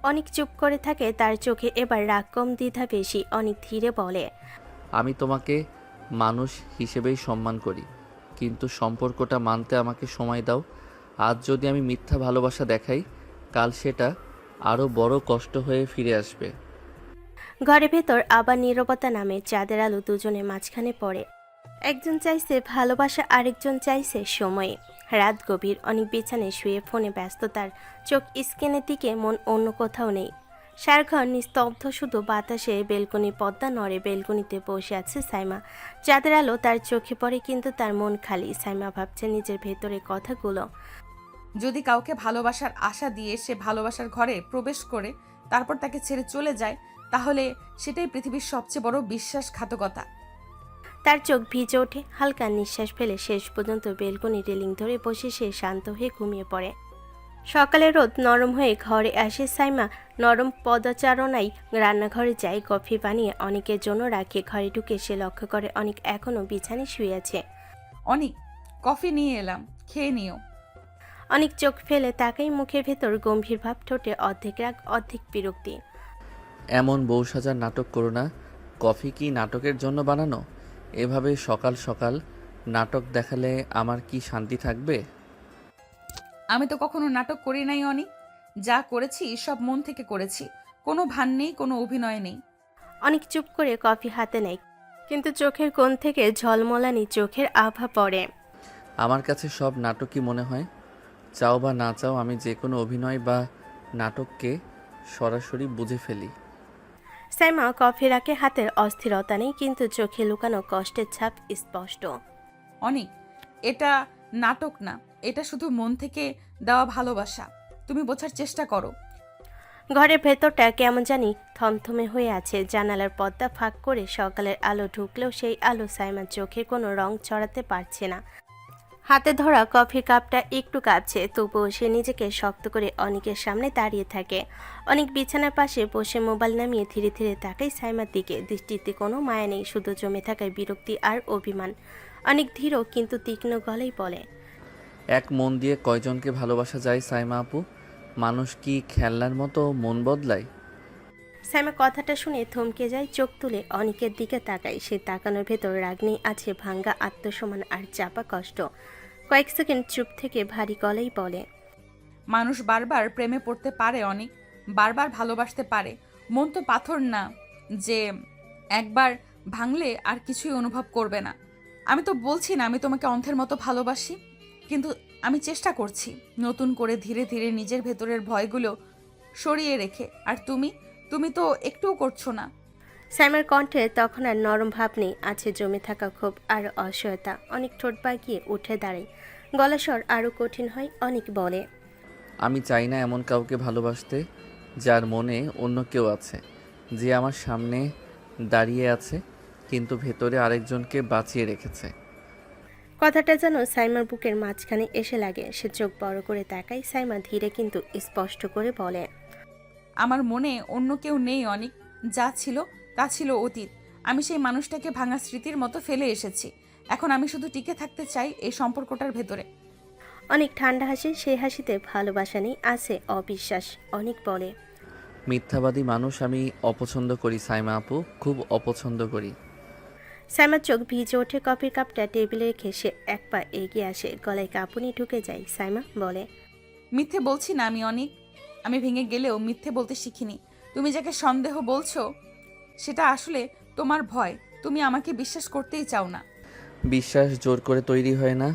অনেক চুপ করে থাকে, তার চোখে এবার রাগ কম দ্বিধা বেশি। অনেক ধীরে বলে, আমি তোমাকে মানুষ হিসেবেই সম্মান করি, কিন্তু সম্পর্কটা মানতে আমাকে সময় দাও। আজ যদি আমি মিথ্যা ভালোবাসা দেখাই, কাল সেটা আরও বড় কষ্ট হয়ে ফিরে আসবে। ঘরের ভেতর আবার নীরবতা নামে, চাঁদের আলো দুজনে মাঝখানে পড়ে। একজন চাইছে ভালোবাসা, আরেকজন চাইছে সময়। রাত গভীর, অনেক বিছানায় শুয়ে ফোনে ব্যস্ত, তার চোখ স্ক্রিনের দিকে, মন অন্য কোথাও নেই। সারঘর নিস্তব্ধ, শুধু বাতাসে বেলকনি পর্দা নড়ে। বেলকনিতে বসে আছে সাইমা, চাঁদের আলো তার চোখে পড়ে, কিন্তু তার মন খালি। সাইমা ভাবছে নিজের ভেতরে কথাগুলো। যদি কাউকে ভালোবাসার আশা দিয়ে সে ভালোবাসার ঘরে প্রবেশ করে তারপর তাকে ছেড়ে চলে যায়, তাহলে সেটাই পৃথিবীর সবচেয়ে বড় বিশ্বাসঘাতকতা। তার চোখ ভিজে ওঠে, হালকা নিঃশ্বাস ফেলে শেষ পর্যন্ত বেলকনি রেলিং ধরে বসে সে শান্ত হয়ে ঘুমিয়ে পড়ে। সকালে রোদ নরম হয়ে ঘরে আসে। সাইমা নরম পদচারণায় রান্নাঘরে যায়, কফি বানিয়ে অনেকের জন্য রাখে। ঘরে ঢুকে সে লক্ষ্য করে অনেক এখনও বিছানায় শুয়ে আছে। অনেক, কফি নিয়ে এলাম, খেয়ে নিও। অনেক চোখ ফেলে তাকাই, মুখের ভেতর গম্ভীর ভাব, ঠোঁটে অর্ধেক রাগ অর্ধেক বিরক্তি। এমন বউ সাজার নাটক করো না। কফি কি নাটকের জন্য বানানো? এভাবে সকাল সকাল নাটক দেখালে আমার কি শান্তি থাকবে? আমি তো কখনো নাটক করি নাই অনেক, যা করেছি সব মন থেকে করেছি, কোনো ভান নেই, কোনো অভিনয় নেই। অনেক চুপ করে কফি হাতে নেয়, কিন্তু চোখের কোণ থেকে ঝলমলানি চোখের আভা পড়ে। আমার কাছে সব নাটকই মনে হয়। চাও বা না চাও, আমি যে কোনো অভিনয় বা নাটককে সরাসরি বুঝে ফেলি। সাইমা কফি রাখে, হাতের অস্থিরতা নেই, কিন্তু চোখে লুকানো কষ্টের ছাপ স্পষ্ট। অনেক, এটা নাটক না, এটা শুধু মন থেকে দেওয়া ভালোবাসা, তুমি বোঝার চেষ্টা করো। ঘরের ভেতরটা কেমন জানি থমথমে হয়ে আছে। জানালার পর্দা ফাঁক করে সকালের আলো ঢুকলেও সেই আলো সাইমার চোখে কোনো রং ছড়াতে পারছে না। হাতে ধরা কফির কাপটা একটু কাঁপছে, তবুও সে নিজেকে শক্ত করে অনেকের সামনে দাঁড়িয়ে থাকে। অনেক বিছানার পাশে বসে মোবাইল নামিয়ে ধীরে ধীরে তাকায় সাইমার দিকে। দৃষ্টিতে কোনো মায়া নেই, শুধু জমে থাকায় বিরক্তি আর অভিমান। অনেক ধীর কিন্তু তীক্ষ্ণ গলায় বলে, এক মন দিয়ে কয়জনকে ভালোবাসা যায় সাইমা আপু? মানুষ কি খেলনার মতো মন বদলায়? সাইমা কথাটা শুনে থমকে যায়, চোখ তুলে অনেকের দিকে তাকায়। সে তাকানোর ভেতর রাগ নেই, আছে ভাঙ্গা আত্মসম্মান আর চাপা কষ্ট। কয়েক সেকেন্ড চুপ থেকে ভারী গলায় বলে, মানুষ বারবার প্রেমে পড়তে পারে অনেক, বারবার ভালোবাসতে পারে। মন তো পাথর না যে একবার ভাঙলে আর কিছুই অনুভব করবে না। আমি তো বলছি না আমি তোমাকে অন্ধের মতো ভালোবাসি, কিন্তু আমি চেষ্টা করছি নতুন করে ধীরে ধীরে নিজের ভেতরের ভয়গুলো সরিয়ে রেখে। আর তুমি তো একটুও করছো না। সাইমার কণ্ঠে তখন আর নরম ভাব নেই, আছে জমে থাকা ক্ষোভ আর অসহায়তা। অনেক ঠোঁট বাগিয়ে উঠে দাঁড়ায়, গলা স্বর আরও কঠিন হয়। অনেক বলে, আমি চাই না এমন কাউকে ভালোবাসতে যার মনে অন্য কেউ আছে, যে আমার সামনে দাঁড়িয়ে আছে কিন্তু ভেতরে আরেকজনকে বাঁচিয়ে রেখেছে। কথাটা যেন সাইমার বুকের মাঝখানে এসে লাগে। সে চোখ বড় করে তাকায়। সাইমা ধীরে কিন্তু স্পষ্ট করে বলে, আমার মনে অন্য কেউ নেই অনেক, যা ছিল তা ছিল অতীত। আমি সেই মানুষটাকে ভাঙা স্মৃতির মতো ফেলে এসেছি। এখন আমি শুধু টিকে থাকতে চাই এই সম্পর্কটার ভেতরে। অনেক ঠান্ডা হাসে, সেই হাসিতে ভালোবাসা নেই, আছে অবিশ্বাস। অনেক বলে, মিথ্যাবাদী মানুষ আমি অপছন্দ করি সাইমা আপু, খুব অপছন্দ করি। সাইমার চোখ ভিজে ওঠে। কফির কাপটা টেবিলে রেখে সে এক পা এগিয়ে আসে, গলায় কাঁপুনি ঢুকে যায়। সাইমা বলে, মিথ্যে বলছি না আমি অনেক, আমি ভেঙে গেলেও মিথ্যে বলতে শিখিনি। তুমি যাকে সন্দেহ বলছো সেটা আসলে তোমার ভয়, তুমি আমাকে বিশ্বাস করতেই চাও না। বিশ্বাস জোর করে তৈরি হয় না।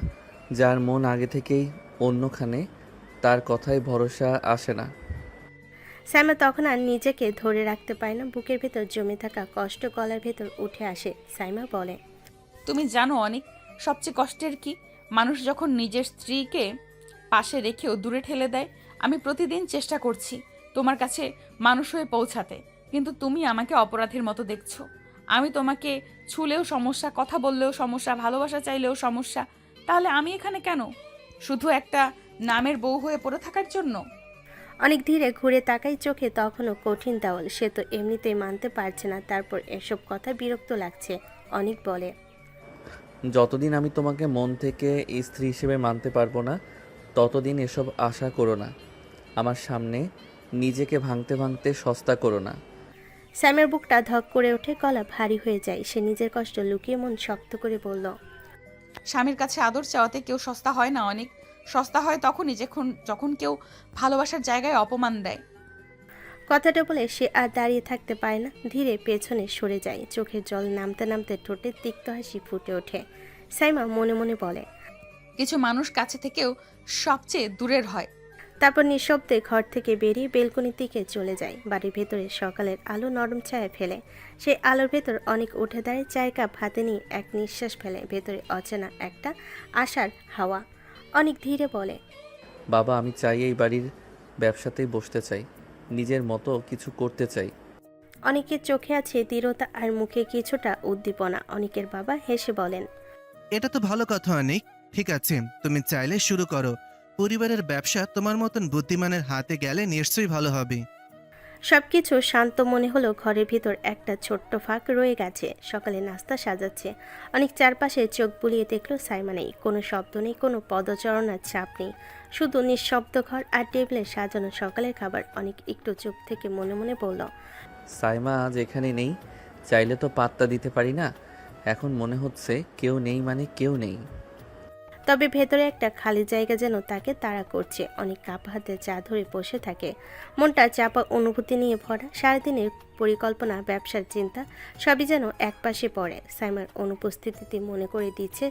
যার মন আগে থেকেই অন্যখানে, তার কথায় ভরসা আসে না। সাইমা তখন আর নিজেকে ধরে রাখতে পারে না, বুকের ভেতর জমে থাকা কষ্ট গলার ভেতর উঠে আসে। সাইমা বলে, তুমি জানো অনেক সবচেয়ে কষ্টের কি? মানুষ যখন নিজের স্ত্রীকে পাশে রেখেও দূরে ঠেলে দেয়। আমি প্রতিদিন চেষ্টা করছি তোমার কাছে মানুষ হয়ে পৌঁছাতে, কিন্তু তুমি আমাকে অপরাধীর মতো দেখছো। আমি তোমাকে ছুলেও সমস্যা, কথা বললেও সমস্যা, ভালোবাসা চাইলেও সমস্যা। তাহলে আমি এখানে কেন? শুধু একটা নামের বউ হয়ে পড়ে থাকার জন্য? অনেক ধীরে ঘুরে তাকাই, চোখে তখনও কঠিন দেওয়াল। সে তো এমনিতেই মানতে পারছে না, তারপর এসব কথা বিরক্ত লাগছে। অনেক বলে, যতদিন আমি তোমাকে মন থেকে স্ত্রী হিসেবে মানতে পারবো না, ততদিন এসব আশা করো না। আমার সামনে নিজেকে ভাঙতে ভাঙতে সস্তা করো না। স্যামের বুকটা ধক করে ওঠে, গলা ভারী হয়ে যায়। সে নিজের কষ্ট লুকিয়ে মন শক্ত করে বলল, স্বামীর কাছে আদর চাওয়াতে কেউ সস্তা হয় না অনেক। সস্তা হয় তখনই যখন কেউ ভালোবাসার জায়গায় অপমান দেয়। কথাটা বলে সে আর দাঁড়িয়ে থাকতে পারে না, ধীরে পেছনে সরে যায়। চোখের জল নামতে নামতে ঠোঁটে তিক্ত হাসি ফুটে ওঠে। সাইমা মনে মনে বলে, কিছু মানুষ কাছে থেকেও সবচেয়ে দূরের হয়। তারপর নিঃশব্দে ঘর থেকে বেরিয়ে বেলকনির দিকে চলে যায়। বাড়ির ভেতরে সকালের আলো নরম ছায়া ফেলে। সেই আলোর ভেতর অনেক উঠে দাঁড়ায়, চায়ের কাপ হাতে নিয়ে এক নিঃশ্বাস ফেলে। ভেতরে অচেনা একটা আশার হাওয়া। অনেক ধীরে বলে, বাবা, আমি চাই এই বাড়ির ব্যবসাতেই বসতে চাই, নিজের মতো কিছু করতে চাই। অনেকের চোখে আছে দৃঢ়তা আর মুখে কিছুটা উদ্দীপনা। অনেকের বাবা হেসে বলেন, এটা তো ভালো কথা অনেক। ঠিক আছে, তুমি চাইলে শুরু করো। পরিবারের ব্যবসা তোমার মতন বুদ্ধিমানের হাতে গেলে নিশ্চয়ই ভালো হবে। সবকিছু শান্ত মনে হলো। ঘরের ভিতর একটা ছোট্ট ফাঁক রয়ে গেছে। সকালে নাস্তা সাজাচ্ছে। অনেক চারপাশে চোখ বুলিয়ে দেখলো, সাইমা নেই। কোনো শব্দ নেই, কোনো পদচারণার চাপ নেই, শুধু নিঃশব্দ ঘর আর টেবিলে সাজানো সকালের খাবার। অনেক একটু চুপ থেকে মনে মনে বলল, সাইমা আজ এখানে নেই, চাইলে তো পাত্তা দিতে পারি না। এখন মনে হচ্ছে কেউ নেই মানে কেউ নেই। তবে ভেতরে একটা খালি জায়গা যেন তাকে তাড়া করছে। অনেক কাপা হাতে চা ধরে বসে থাকে, মনটা চাপা অনুভূতি নিয়ে ভরা। সারাদিনের পরিকল্পনা, ব্যবসার চিন্তা সবই যেন একপাশে পড়ে। সাইমার অনুপস্থিতিতে মনে করে দিচ্ছে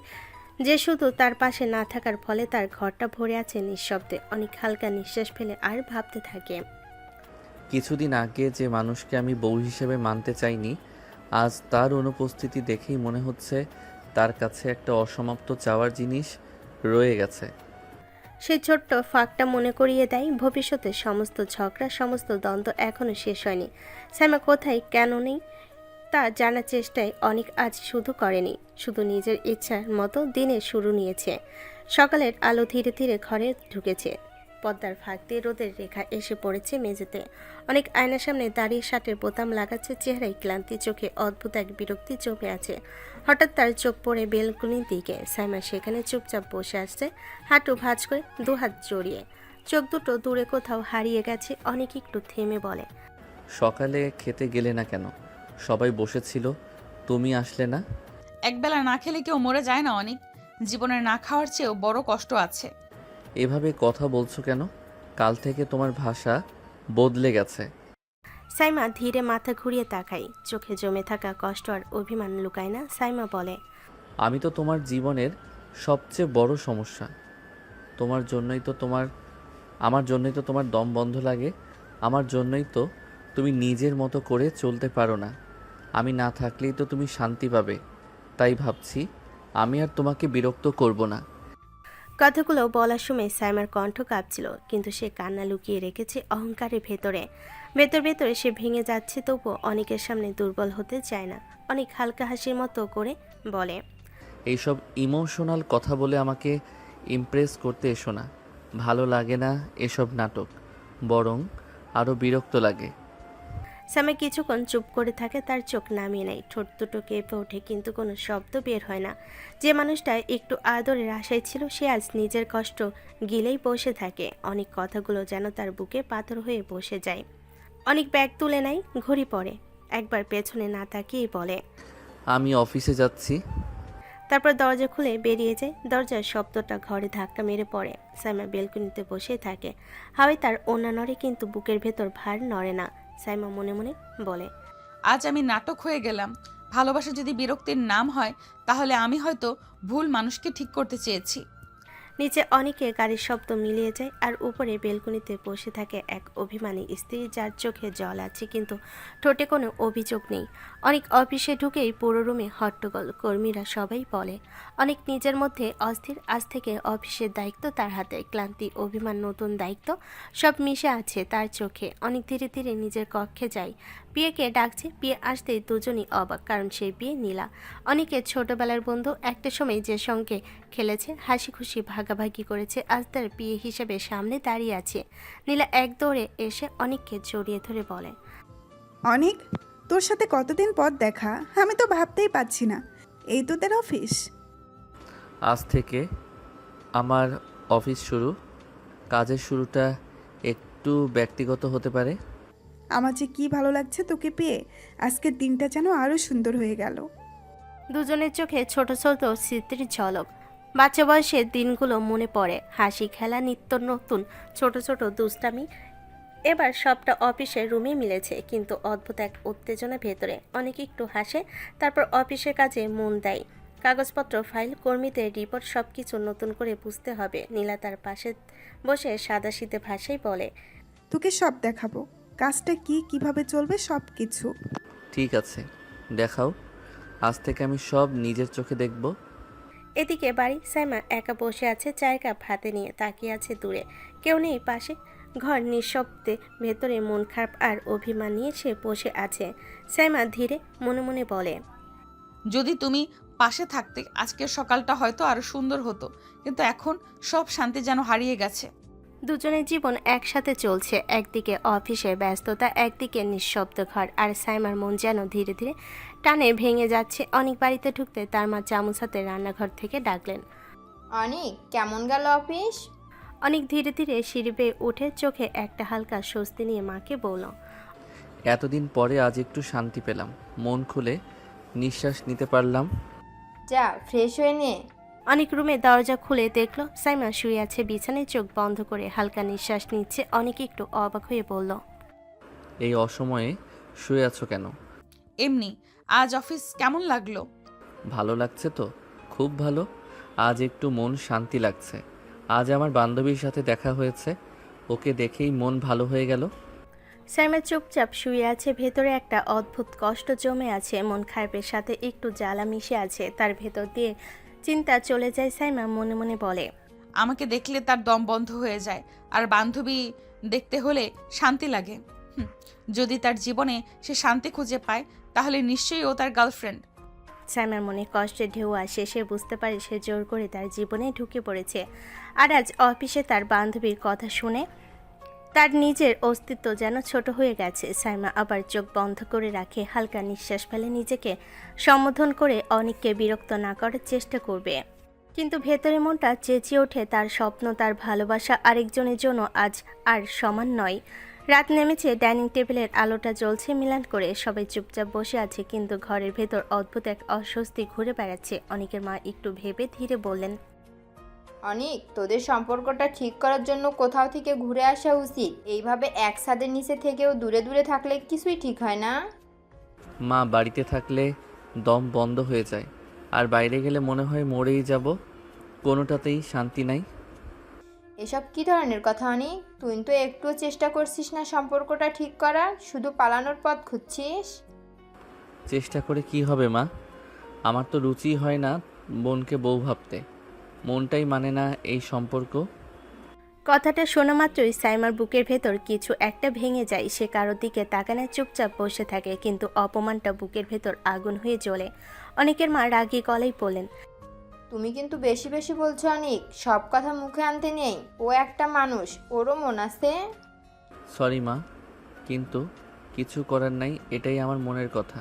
যে শুধু তার পাশে না থাকার ফলে তার ঘরটা ভরে আছে নিঃশব্দে। অনেক হালকা নিঃশ্বাস ফেলে আর ভাবতে থাকে, কিছুদিন আগে যে মানুষকে আমি বউ হিসেবে মানতে চাইনি, আজ তার অনুপস্থিতি দেখেই মনে হচ্ছে তার কাছে একটা অসমাপ্ত চাওয়ার জিনিস রয়ে গেছে। সেই ছোট্ট ফাঁকটা মনে করিয়ে দেয় ভবিষ্যতের সমস্ত ঝগড়া, সমস্ত দ্বন্দ্ব এখনো শেষ হয়নি। সাইমা কোথায়, কেন নেই তা জানার চেষ্টায় অনেক আজ শুধু করেনি, শুধু নিজের ইচ্ছার মতো দিনের শুরু নিয়েছে। সকালের আলো ধীরে ধীরে ঘরে ঢুকেছে। পর্দার ফাঁক দিয়ে রোদের রেখা এসে পড়েছে মেঝেতে। অনেক আয়নার সামনে দাঁড়িয়ে শার্টের বোতাম লাগাচ্ছে, চেহারায় ক্লান্তি, চোখে অদ্ভুত এক বিরক্তি জমে আছে। হঠাৎ তার চোখ পড়ে বেলকনির দিকে। সাইমা সেখানে চুপচাপ বসে আসছে, হাঁটু ভাঁজ করে, দুহাত জড়িয়ে। চোখ দুটো দূরে কোথাও হারিয়ে গেছে। অনেক একটু থেমে বলে, সকালে খেতে গেলে না কেন? সবাই বসেছিল, তুমি আসলে না। একবেলা না খেলে কেউ মরে যায় না অনেক। জীবনে না খাওয়ার চেয়েও বড় কষ্ট আছে। এভাবে কথা বলছো কেন? কাল থেকে তোমার ভাষা বদলে গেছে। সাইমা ধীরে মাথা ঘুরিয়ে তাকায়, চোখে জমে থাকা কষ্ট আর অভিমান লুকায় না। সাইমা বলে, আমি তো তোমার জীবনের সবচেয়ে বড় সমস্যা। আমার জন্যই তো তোমার দম বন্ধ লাগে। আমার জন্যই তো তুমি নিজের মতো করে চলতে পারো না। আমি না থাকলেই তো তুমি শান্তি পাবে। তাই ভাবছি আমি আর তোমাকে বিরক্ত করব না। কথাগুলো বলার সময় সাইমার কণ্ঠ কাঁপছিল, কিন্তু সে কান্না লুকিয়ে রেখেছে অহংকারের ভেতরে। ভেতরে সে ভেঙে যাচ্ছে, তবুও অনেকের সামনে দুর্বল হতে চায় না। অনেক হালকা হাসির মতো করে বলে, এইসব ইমোশনাল কথা বলে আমাকে ইমপ্রেস করতে এসো না। ভালো লাগে না এসব নাটক, বরং আরও বিরক্ত লাগে। সাইমা কিছুক্ষণ চুপ করে থাকে, তার চোখ নামিয়ে নেয়, ঠোঁট দুটো কেঁপে ওঠে, কিন্তু কোনো শব্দ বের হয় না। যে মানুষটা একটু আদরের আশায় ছিল, সে আজ নিজের কষ্ট গিলেই বসে থাকে। অনেক কথাগুলো যেন তার বুকে পাথর হয়ে বসে যায়। অনেক ব্যাগ তুলে নেয়, ঘড়ি পড়ে, একবার পেছনে না তাকিয়েই বলে, আমি অফিসে যাচ্ছি। তারপর দরজা খুলে বেরিয়ে যায়। দরজার শব্দটা ঘরে ধাক্কা মেরে পড়ে। সাইমা বেলকনিতে বসে থাকে। হাওয়ায় তার ওড়না নড়ে, কিন্তু বুকের ভেতর ভার নড়ে না। সাইমা মনে মনে বলে, আজ আমি নাটক হয়ে গেলাম। ভালোবাসা যদি বিরক্তির নাম হয়, তাহলে আমি হয়তো ভুল মানুষকে ঠিক করতে চেয়েছি। নিচে অনেকে গাড়ির শব্দ মিলিয়ে যায় আর উপরে বেলকনিতে বসে থাকে এক অভিমানী স্ত্রী যার চোখে জল আছে কিন্তু ঠোঁটে কোনো অভিযোগ নেই। অনেক অফিসে ঢুকেই পুরো রুমে হট্টগোল, কর্মীরা সবাই বলে অনেক নিজের মধ্যে অস্থির। আজ থেকে অফিসের দায়িত্ব তার হাতে, ক্লান্তি, অভিমান, নতুন দায়িত্ব সব মিশে আছে তার চোখে। অনেক ধীরে ধীরে নিজের কক্ষে যায়, বিয়েকে ডাকছে। বিয়ে আসতেই দুজনই অবাক, কারণ সেই বিয়ে নীলা, অনেকের ছোটবেলার বন্ধু। একটা সময় যে সঙ্গে খেলেছে, হাসি খুশি ভাগাভাগি করেছে, আজ তার বিয়ে হিসেবে সামনে দাঁড়িয়ে আছে। নীলা এক দৌড়ে এসে অনেককে জড়িয়ে ধরে বলে, অনেক, তোর সাথে কতদিন পর দেখা, আমি তো ভাবতেই পারছি না। এই তোদের অফিস? আজ থেকে আমার অফিস শুরু। কাজের শুরুটা একটু ব্যক্তিগত হতে পারে। আমার যে কি ভালো লাগছে তোকে পেয়ে, আজকের দিনটা যেন আরো সুন্দর হয়ে গেল। দুজনের চোখে ছোট ছোট স্মৃতির ঝলক। বাচ্চা বয়সের দিনগুলো মনে পড়ে, হাসি খেলা, নিত্য নতুন ছোট ছোট দুষ্টামি। এবার সবটা অফিসের রুমে মিলেছে, কিন্তু অদ্ভুত এক উত্তেজনা ভেতরে। অনেকে একটু হাসে, তারপর অফিসের কাজে মন দেয়। কাগজপত্র, ফাইল, কর্মীদের রিপোর্ট সবকিছু নতুন করে বুঝতে হবে। নীলা তার পাশে বসে সাদাসিধে ভাষায় বলে, তোকে সব দেখাবো, কাজটা কি কিভাবে চলবে সব কিছু। ঠিক আছে, দেখাও। আজ থেকে আমি সব নিজের চোখে দেখব। এদিকে বাড়ি, সাইমা একা বসে আছে, চায়ের কাপ হাতে নিয়ে তাকিয়ে আছে দূরে। কেউ নেই পাশে, ঘর নিঃশব্দে। ভেতরে মন খারাপ আর অভিমান নিয়ে সে বসে আছে। সাইমা ধীরে মনে মনে বলে, যদি তুমি পাশে থাকতে আজকের সকালটা হয়তো আরো সুন্দর হতো, কিন্তু এখন সব শান্তি যেন হারিয়ে গেছে। দুজনের জীবন একসাথে চলছে, একদিকে অফিসের ব্যস্ততা, একদিকে নিঃশব্দ ঘর। আর সাইমার মন যেন ধীরে ধীরে টানে ভেঙে যাচ্ছে। অনেক বাড়িতে ঢুকতে তার মা চামচ হাতে রান্নাঘর থেকে ডাকলেন, অনেক, কেমন গেল অফিস? অনেক ধীরে ধীরে সিঁড়ি বেয়ে উঠে চোখে একটা হালকা স্বস্তি নিয়ে মাকে বলল, এতদিন পরে আজ একটু শান্তি পেলাম, মন খুলে নিঃশ্বাস নিতে পারলাম। যা ফ্রেশ হয়ে নে। অনেক রুমে দরজা খুলে দেখলো সাইমা শুয়ে আছে বিছানায়, চোখ বন্ধ করে হালকা নিঃশ্বাস নিচ্ছে। অনেক একটু অবাক হয়ে বলল, এই অসময়ে শুয়ে আছো কেন? এমনি। আজ অফিস কেমন লাগলো? ভালো লাগছে তো? খুব ভালো। আজ একটু মন শান্তি লাগছে। আজ আমার বান্ধবীর সাথে দেখা হয়েছে, ওকে দেখেই মন ভালো হয়ে গেল। সাইমা চুপচাপ শুয়ে আছে, ভেতরে একটা অদ্ভুত কষ্ট জমে আছে। মন খারাপের সাথে একটু জ্বালা মিশে আছে, তার ভেতর দিয়ে চিন্তা চলে যায়। সাইমা মনে মনে বলে, আমাকে দেখলে তার দম বন্ধ হয়ে যায়, আর বান্ধবী দেখতে হলে শান্তি লাগে। যদি তার জীবনে সে শান্তি খুঁজে পায়, তাহলে নিশ্চয়ই ও তার গার্লফ্রেন্ড। সাইমার মনে কষ্টের ঢেউ আসে। সে বুঝতে পারে সে জোর করে তার জীবনে ঢুকে পড়েছে। আর আজ অফিসে তার বান্ধবীর কথা শুনে তার নিজের অস্তিত্ব যেন ছোট হয়ে গেছে। সাইমা আবার চোখ বন্ধ করে রাখে, হালকা নিঃশ্বাস ফেলে, নিজেকে সম্বোধন করে অনেককে বিরক্ত না করার চেষ্টা করবে। কিন্তু ভেতরে মনটা চেঁচিয়ে ওঠে, তার স্বপ্ন, তার ভালোবাসা আরেকজনের জন্য আজ আর সমান নয়। রাত নেমেছে, ডাইনিং টেবিলের আলোটা জ্বলছে মিলান করে। সবাই চুপচাপ বসে আছে, কিন্তু ঘরের ভেতর অদ্ভুত এক অস্বস্তি ঘুরে বেড়াচ্ছে। অনেকের মা একটু ভেবে ধীরে বললেন, অনেক, তোদের সম্পর্কটা ঠিক করার জন্য কোথাও থেকে ঘুরে আসা উচিত। এইভাবে এক ছাদের নিচে থেকেও দূরে দূরে থাকলে কিছুই ঠিক হয় না। মা, বাড়িতে থাকলে দম বন্ধ হয়ে যায়, আর বাইরে গেলে মনে হয় মরেই যাব। কোনোটাতেই শান্তি নাই। এসব কি ধরনের কথা অনেক? তুই তো একটুও চেষ্টা করছিস না সম্পর্কটা ঠিক করার, শুধু পালানোর পথ খুঁজছিস। চেষ্টা করে কি হবে মা? আমার তো রুচি হয় না বোনকে বউ ভাবতে। মনটাই মানে না এই সম্পর্ক। কথাটা শোনা মাত্রই সাইমার বুকের ভেতর কিছু একটা ভেঙে যায়। সে কারোর দিকে তাকানে, চুপচাপ বসে থাকে, কিন্তু অপমানটা বুকের ভেতর আগুন হয়ে জ্বলে। অনেকের মা রাগী গলায় বলেন, তুমি কিন্তু বেশি বেশি বলছো অনেক, সব কথা মুখে আনতে নেই। ও একটা মানুষ, ওরও মন আছে। সরি মা, কিন্তু কিছু করার নাই, এটাই আমার মনের কথা।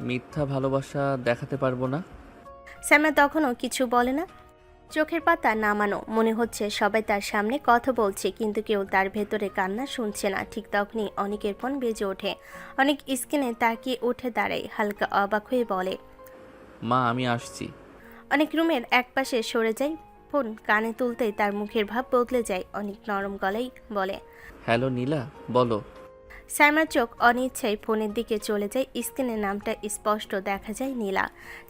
মিথ্যা ভালোবাসা দেখাতে পারবো না। সাইমা তখনও কিছু বলে না, চোখের পাতা নামানো। মনে হচ্ছে সবাই তার সামনে কথা বলছে, কিন্তু কেউ তার ভেতরে কান্না শুনছে না। ঠিক তখনই অনেকের ফোন বেজে ওঠে। অনেক স্ক্রিনে তাকিয়ে উঠে দাঁড়ায়, হালকা অবাক হয়ে বলে, মা, আমি আসছি। অনেক রুমের একপাশে সরে যায়। ফোন কানে তুলতেই তার মুখের ভাব বদলে যায়। অনেক নরম গলায় বলে, হ্যালো নীলা, বলো। সাইমার চোখ অনিচ্ছায় ফোনের দিকে চলে যায়। স্ক্রিনে নামটা স্পষ্ট দেখা যায় নীলা।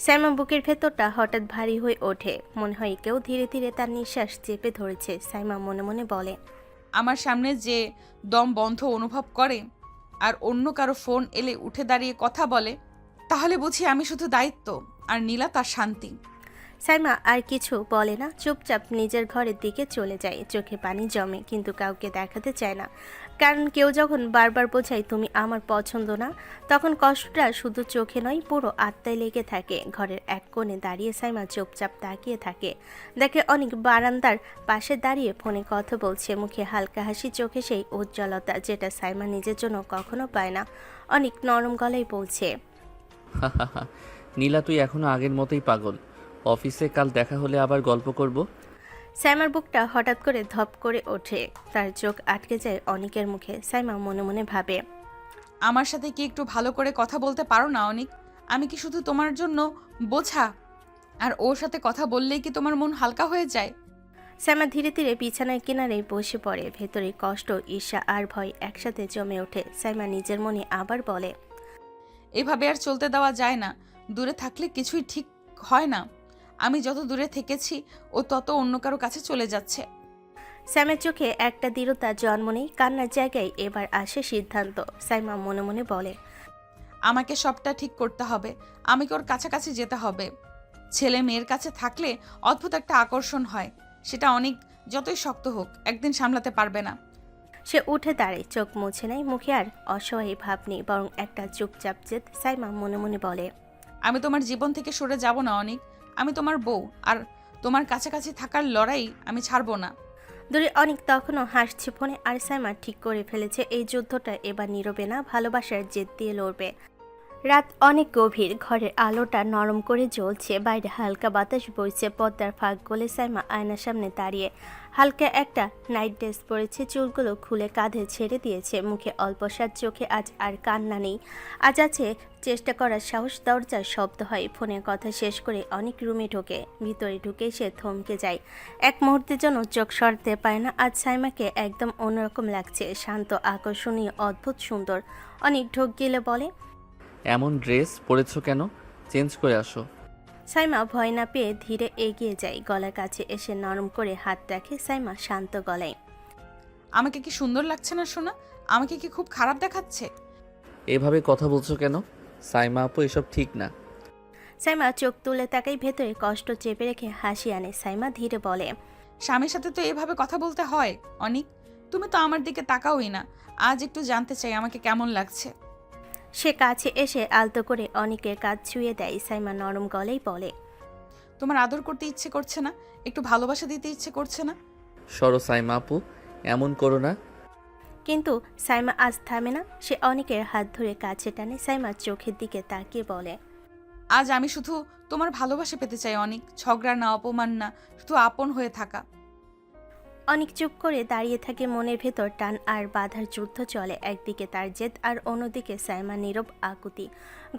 সাইমা বুকের ভেতরটা হঠাৎ ভারী হয়ে ওঠে, মনে হয় কেউ ধীরে ধীরে তার নিঃশ্বাস চেপে ধরেছে। সাইমা মনে মনে বলে, আমার সামনে যে দম বন্ধ অনুভব করে আর অন্য কারো ফোন এলে উঠে দাঁড়িয়ে কথা বলে, তাহলে বুঝি আমি শুধু দায়িত্ব আর নীলা তার শান্তি। সাইমা আর কিছু বলে না, চুপচাপ নিজের ঘরের দিকে চলে যায়। চোখে পানি জমে, কিন্তু কাউকে দেখাতে চায় না, কারণ কেউ যখন বারবার বোঝায় তুমি আমার পছন্দ না, তখন কষ্টটা শুধু চোখে নয়, পুরো আত্মায় লেগে থাকে। ঘরের এক কোণে দাঁড়িয়ে সাইমা চুপচাপ তাকিয়ে থাকে। দেখে অনেক বারান্দার পাশে দাঁড়িয়ে ফোনে কথা বলছে, মুখে হালকা হাসি, চোখে সেই উজ্জ্বলতা যেটা সাইমা নিজের জন্য কখনো পায় না। অনেক নরম গলায় বলছে, নীলা, তুই এখনো আগের মতোই পাগল। অফিসে কাল দেখা হলে আবার গল্প করব। সাইমার বুকটা হঠাৎ করে ধপ করে ওঠে, তার চোখ আটকে যায় অনিকের মুখে। সাইমা মনে মনে ভাবে, আমার সাথে কি একটু ভালো করে কথা বলতে পারো না অনিক? আমি কি শুধু তোমার জন্য বোঝা? আর ওর সাথে কথা বললেই কি তোমার মন হালকা হয়ে যায়? সাইমা ধীরে ধীরে বিছানার কিনারে বসে পড়ে। ভেতরে কষ্ট, ঈর্ষা আর ভয় একসাথে জমে ওঠে। সাইমা নিজের মনে আবার বলে, এভাবে আর চলতে দেওয়া যায় না। দূরে থাকলে কিছুই ঠিক হয় না। আমি যত দূরে থেকেছি ও তত অন্য কারো কাছে চলে যাচ্ছে। সাইমার চোখে একটা দৃঢ়তা জন্ম নেই, কান্নার জায়গায় এবার আসে সিদ্ধান্ত। সাইমা মনে মনে বলে, আমাকে সবটা ঠিক করতে হবে। আমাকে ওর কাছাকাছি যেতে হবে। ছেলে মেয়ের কাছে থাকলে অদ্ভুত একটা আকর্ষণ হয়, সেটা অনেক যতই শক্ত হোক একদিন সামলাতে পারবে না। সে উঠে দাঁড়ায়, চোখ মুছে নেয়, মুখে আর অসহায় ভাব নেই, বরং একটা চুপচাপ জেদ। সাইমা মনে মনে বলে, আমি তোমার জীবন থেকে সরে যাব না অনিক। আমি তোমার বউ, আর তোমার কাছাকাছি থাকার লড়াই আমি ছাড়বো না। দূরে অনেক তখনও হাসছে ফোনে। আর সাইমা ঠিক করে ফেলেছে, এই যুদ্ধটা এবার নীরবে না, ভালোবাসার জেদ দিয়ে লড়বে। রাত অনেক গভীর, ঘরের আলোটা নরম করে জ্বলছে, বাইরে হালকা বাতাস বইছে। পর্দার ফাঁক গলে সাইমা আয়নার সামনে দাঁড়িয়ে। হালকা একটা নাইট ড্রেস পরেছে, চুলগুলো খুলে কাঁধে ছেড়ে দিয়েছে, মুখে অল্প স্বাদ, চোখে আজ আর কান্না নেই, আজ আছে চেষ্টা করার সাহস। দরজার শব্দ হয়, ফোনের কথা শেষ করে অনেক রুমে ঢোকে। ভিতরে ঢুকে সে থমকে যায়, এক মুহূর্তের জন্য চোখ সরাতে পারে না। আজ সাইমাকে একদম অন্যরকম লাগছে, শান্ত, আকর্ষণীয়, অদ্ভুত সুন্দর। অনেক ঢোক গেলে বলে, এমন ড্রেস পরেছো কেন? চেঞ্জ করে আসো। সাইমা ভয় না পেয়ে ধীরে এগিয়ে যায়, গলার কাছে এসে নরম করে হাত রাখে। সাইমা শান্ত গলায়, আমাকে কি সুন্দর লাগছে না সোনা? আমাকে কি খুব খারাপ দেখাচ্ছে? এভাবে কথা বলছো কেন? সাইমা আপু, এসব ঠিক না। সাইমা চোখ তুলে তাকাই, ভেতরে কষ্ট চেপে রেখে হাসি আনে। সাইমা ধীরে বলে, স্বামীর সাথে তো এভাবে কথা বলতে হয় অনিক। তুমি তো আমার দিকে তাকাওই না। আজ একটু জানতে চাই আমাকে কেমন লাগছে। সে কাছে এসে আলতো করে অনিকের কাজ ছুঁয়ে দেয়। সাইমা নরম গলেই বলে, তোমার আদর করতে ইচ্ছে করছে না? একটু ভালোবাসা দিতে ইচ্ছে করছে না? সরো সাইমা আপু, এমন করো না। কিন্তু সাইমা আজ থামে না। সে অনিকের হাত ধরে কাছে টানে। সাইমা চোখের দিকে তাকিয়ে বলে, আজ আমি শুধু তোমার ভালোবাসা পেতে চাই অনিক। ঝগড়া না, অপমান না, শুধু আপন হয়ে থাকা। অনেক চুপ করে দাঁড়িয়ে থাকে, মনের ভেতর টান আর বাধার যুদ্ধ চলে। একদিকে তার জেদ আর অন্যদিকে সাইমা নীরব আকুতি।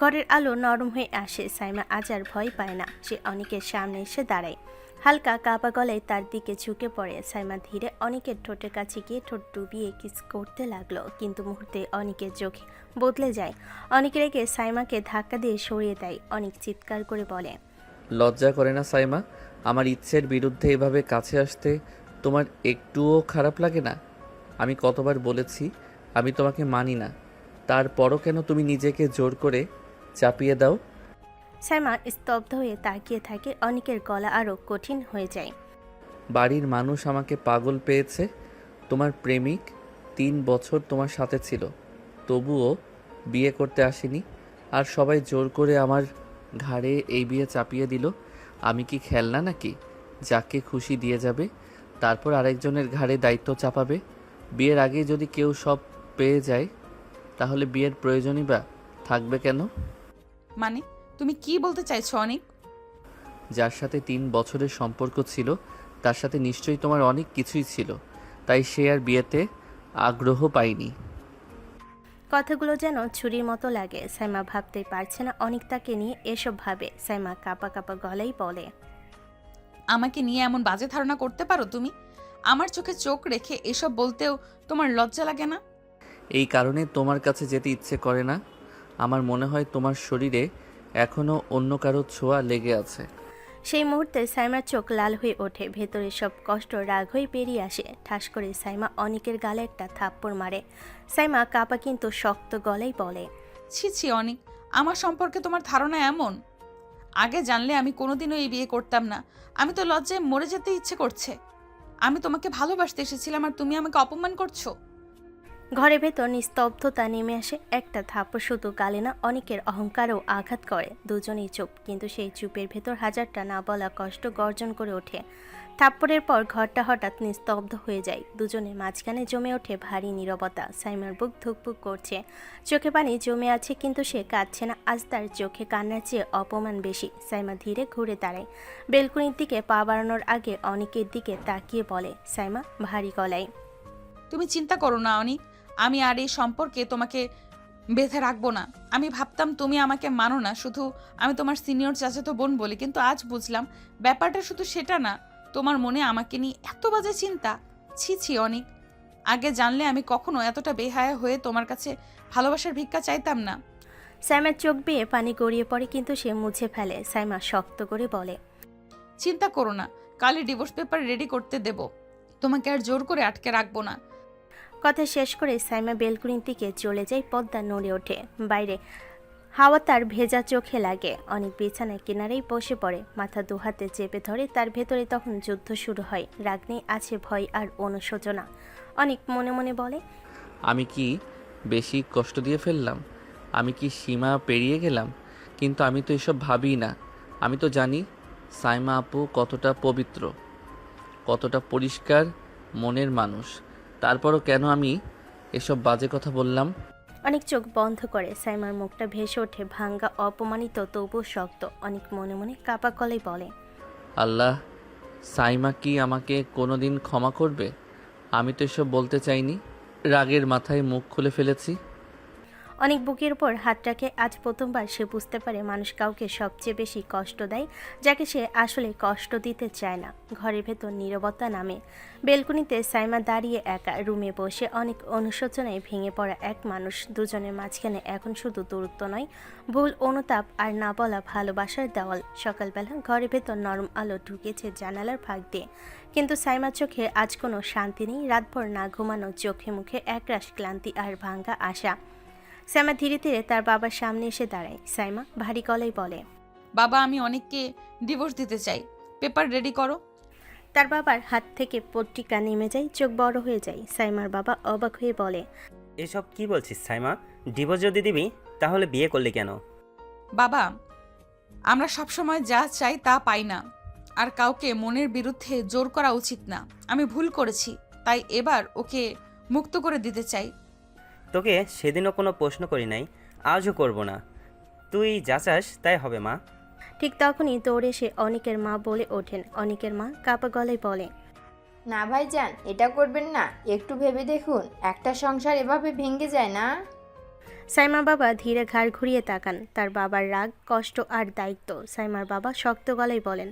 ঘরের আলো নরম হয়ে আসে। সাইমা আজ আর ভয় পায় না। সে অনেকের সামনে এসে দাঁড়ায়, হালকা কাঁপা গলায় তার দিকে ঝুঁকে পড়ে। সাইমা ধীরে অনেকের ঠোঁটের কাছে গিয়ে ঠোঁট ডুবিয়ে কিস করতে লাগলো, কিন্তু মুহূর্তে অনেকের চোখ বদলে যায়। অনেক রেগে সাইমাকে ধাক্কা দিয়ে সরিয়ে দেয়। অনেক চিৎকার করে বলে, লজ্জা করে না সাইমা? আমার ইচ্ছের বিরুদ্ধে এভাবে কাছে আসতে তোমার একটুও খারাপ লাগে না? আমি কতবার বলেছি আমি তোমাকে মানি না, তারপরও কেন তুমি নিজেকে জোর করে চাপিয়ে দাও? সাইমা স্তব্ধ হয়ে তাকিয়ে থাকে। অনেকের গলা আরও কঠিন হয়ে যায়। বাড়ির মানুষ আমাকে পাগল পেয়েছে। তোমার প্রেমিক 3 বছর তোমার সাথে ছিল, তবুও বিয়ে করতে আসেনি, আর সবাই জোর করে আমার ঘাড়ে এই বিয়ে চাপিয়ে দিল। আমি কি খেলনা নাকি যাকে খুশি দিয়ে যাবে, তারপর আরেকজনের ঘাড়ে দায়িত্ব চাপাবে? বিয়ের আগে যদি কেউ সব পেয়ে যায়, তাহলে বিয়ের প্রয়োজনই বা থাকবে কেন? মানে তুমি কি বলতে চাইছো অনিক? যার সাথে 3 বছরের সম্পর্ক ছিল, তার সাথে নিশ্চয়ই তোমার অনেক কিছুই ছিল, তাই সে আর বিয়েতে আগ্রহ পায়নি। কথাগুলো যেন ছুরির মতো লাগে। সাইমা ভাবতে পারছে না অনেক তাকে নিয়ে এসব ভাবে। সাইমা কাঁপা কাঁপা গলায় বলে, আমাকে নিয়ে এমন বাজে ধারণা করতে পারো তুমি? আমার চোখে চোখ রেখে এসব বলতেও তোমার লজ্জা লাগে না? এই কারণে তোমার কাছে যেতে ইচ্ছে করে না। আমার মনে হয় তোমার শরীরে এখনও অন্য কারো ছোঁয়া লেগে আছে। সেই মুহূর্তে সাইমার চোখ লাল হয়ে ওঠে, ভেতরে সব কষ্ট রাগ হয়ে বেরিয়ে আসে। ঠাস করে সাইমা অনিকের গালে একটা থাপ্পড় মারে। সাইমা কাপা কিন্তু শক্ত গলায় বলে, ছি ছি অনিক, আমার সম্পর্কে তোমার ধারণা এমন? আগে জানলে আমি কোনোদিনও এই বিয়ে করতাম না। আমি তো লজ্জায় মরে যেতে ইচ্ছে করছে। আমি তোমাকে ভালোবাসতে এসেছিলাম আর তুমি আমাকে অপমান করছো। ঘরের ভেতর নিস্তব্ধতা নেমে আসে। একটা থাপ্পড় শুধু গালে না, অনেকের অহংকারও আঘাত করে। দুজনেই চুপ, কিন্তু সেই চুপের ভেতর হাজারটা না বলা কষ্ট গর্জন করে ওঠে। থাপ্পড়ের পর ঘরটা হঠাৎ নিস্তব্ধ হয়ে যায়। দুজনের মাঝখানে জমে ওঠে ভারী নীরবতা। সাইমার বুক ধুকপুক করছে, চোখে পানি জমে আছে, কিন্তু সে কাঁদছে না। আজ তার চোখে কান্নার চেয়ে অপমান বেশি। সাইমা ধীরে ঘুরে দাঁড়ায়, বেলকুনির দিকে পা বাড়ানোর আগে অনেকের দিকে তাকিয়ে বলে সাইমা ভারী গলায়, তুমি চিন্তা করো না অনিক, আমি আর এই সম্পর্কে তোমাকে বেঁধে রাখবো না। আমি ভাবতাম তুমি আমাকে মানো না, শুধু আমি তোমার সিনিয়র চাচাতো বোন বলি, কিন্তু আজ বুঝলাম ব্যাপারটা শুধু সেটা না। তোমার মনে আমাকে নিয়ে এত বাজে চিন্তা। ছি ছি অনিক, আগে জানলে আমি কখনো এতটা বেহায়া হয়ে তোমার কাছে ভালোবাসার ভিক্ষা চাইতাম না। সাইমার চোখ বেয়ে পানি গড়িয়ে পড়ে, কিন্তু সে মুছে ফেলে। সাইমা শক্ত করে বলে, চিন্তা করো না, কালই ডিভোর্স পেপার রেডি করতে দেব। তোমাকে আর জোর করে আটকে রাখবো না। কথা শেষ করে সাইমা বেলকুনির দিকে চলে যায়। পর্দা নড়ে ওঠে, বাইরে হাওয়া তার ভেজা চোখে লাগে। অনেক বিছানায় কিনারেই বসে পড়ে, মাথা দুহাতে চেপে ধরে। তার ভেতরে তখন যুদ্ধ শুরু হয়। রাগ নেই, আছে ভয় আর অনুশোচনা। অনেক মনে মনে বলে, আমি কি বেশি কষ্ট দিয়ে ফেললাম? আমি কি সীমা পেরিয়ে গেলাম? কিন্তু আমি তো এসব ভাবি না। আমি তো জানি সাইমা আপু কতটা পবিত্র, কতটা পরিষ্কার মনের মানুষ। তারপরও কেন আমি এসব বাজে কথা বললাম? অনেক চোখ বন্ধ করে। সাইমার মুখটা ভেসে ওঠে ভাঙ্গা, অপমানিত, তবু শক্ত। অনেক মনে মনে কাপা গলায় বলে, আল্লাহ, সাইমা কি আমাকে কোনোদিন ক্ষমা করবে? আমি তো এসব বলতে চাইনি, রাগের মাথায় মুখ খুলে ফেলেছি। অনেক বুকের উপর হাত রাখে। আজ প্রথমবার সে বুঝতে পারে মানুষ কাউকে সবচেয়ে বেশি কষ্ট দেয় যাকে সে আসলে কষ্ট দিতে চায় না। ঘরের ভেতর নীরবতা নামে। বেলকুনিতে সাইমা দাঁড়িয়ে একা, রুমে বসে অনেক অনুশোচনায় ভেঙে পড়া এক মানুষ। দুজনের মাঝখানে এখন শুধু দূরত্ব নয়, ভুল, অনুতাপ আর না বলা ভালোবাসার দেওয়াল। সকালবেলা ঘরের ভেতর নরম আলো ঢুকেছে জানালার ফাঁক দিয়ে, কিন্তু সাইমার চোখে আজ কোনো শান্তি নেই। রাতভর না ঘুমানো, চোখে মুখে একরাশ ক্লান্তি আর ভাঙ্গা আশা। সাইমা ধীরে ধীরে তার বাবার সামনে এসে দাঁড়ায়। সাইমা ভারী গলায় বলে, বাবা, আমি অনেককে ডিভোর্স দিতে চাই, পেপার রেডি করো। তার বাবার হাত থেকে পত্রিকা নেমে যায়, চোখ বড় হয়ে যায়। সাইমার বাবা অবাক হয়ে বলে, এসব কি বলছিস সাইমা? ডিভোর্স যদি দিবি তাহলে বিয়ে করলি কেন? বাবা, আমরা সবসময় যা চাই তা পাই না, আর কাউকে মনের বিরুদ্ধে জোর করা উচিত না। আমি ভুল করেছি, তাই এবার ওকে মুক্ত করে দিতে চাই। তোকে সেদিনও কোনো প্রশ্ন করি নাই, আজও করব না। তুই যা চাস তাই হবে মা। ঠিক তখনই দৌড়ে এসে অনিকের মা বলে ওঠেন। অনিকের মা কাপা গলায় বলে, না ভাইজান, এটা করবেন না। একটু ভেবে দেখুন, একটা সংসার এভাবে ভেঙে যায় না। সাইমার বাবা ধীরে ঘাড় ঘুরিয়ে তাকান। তার বাবার রাগ, কষ্ট আর দায়িত্ব। সাইমার বাবা শক্ত গলায় বলেন,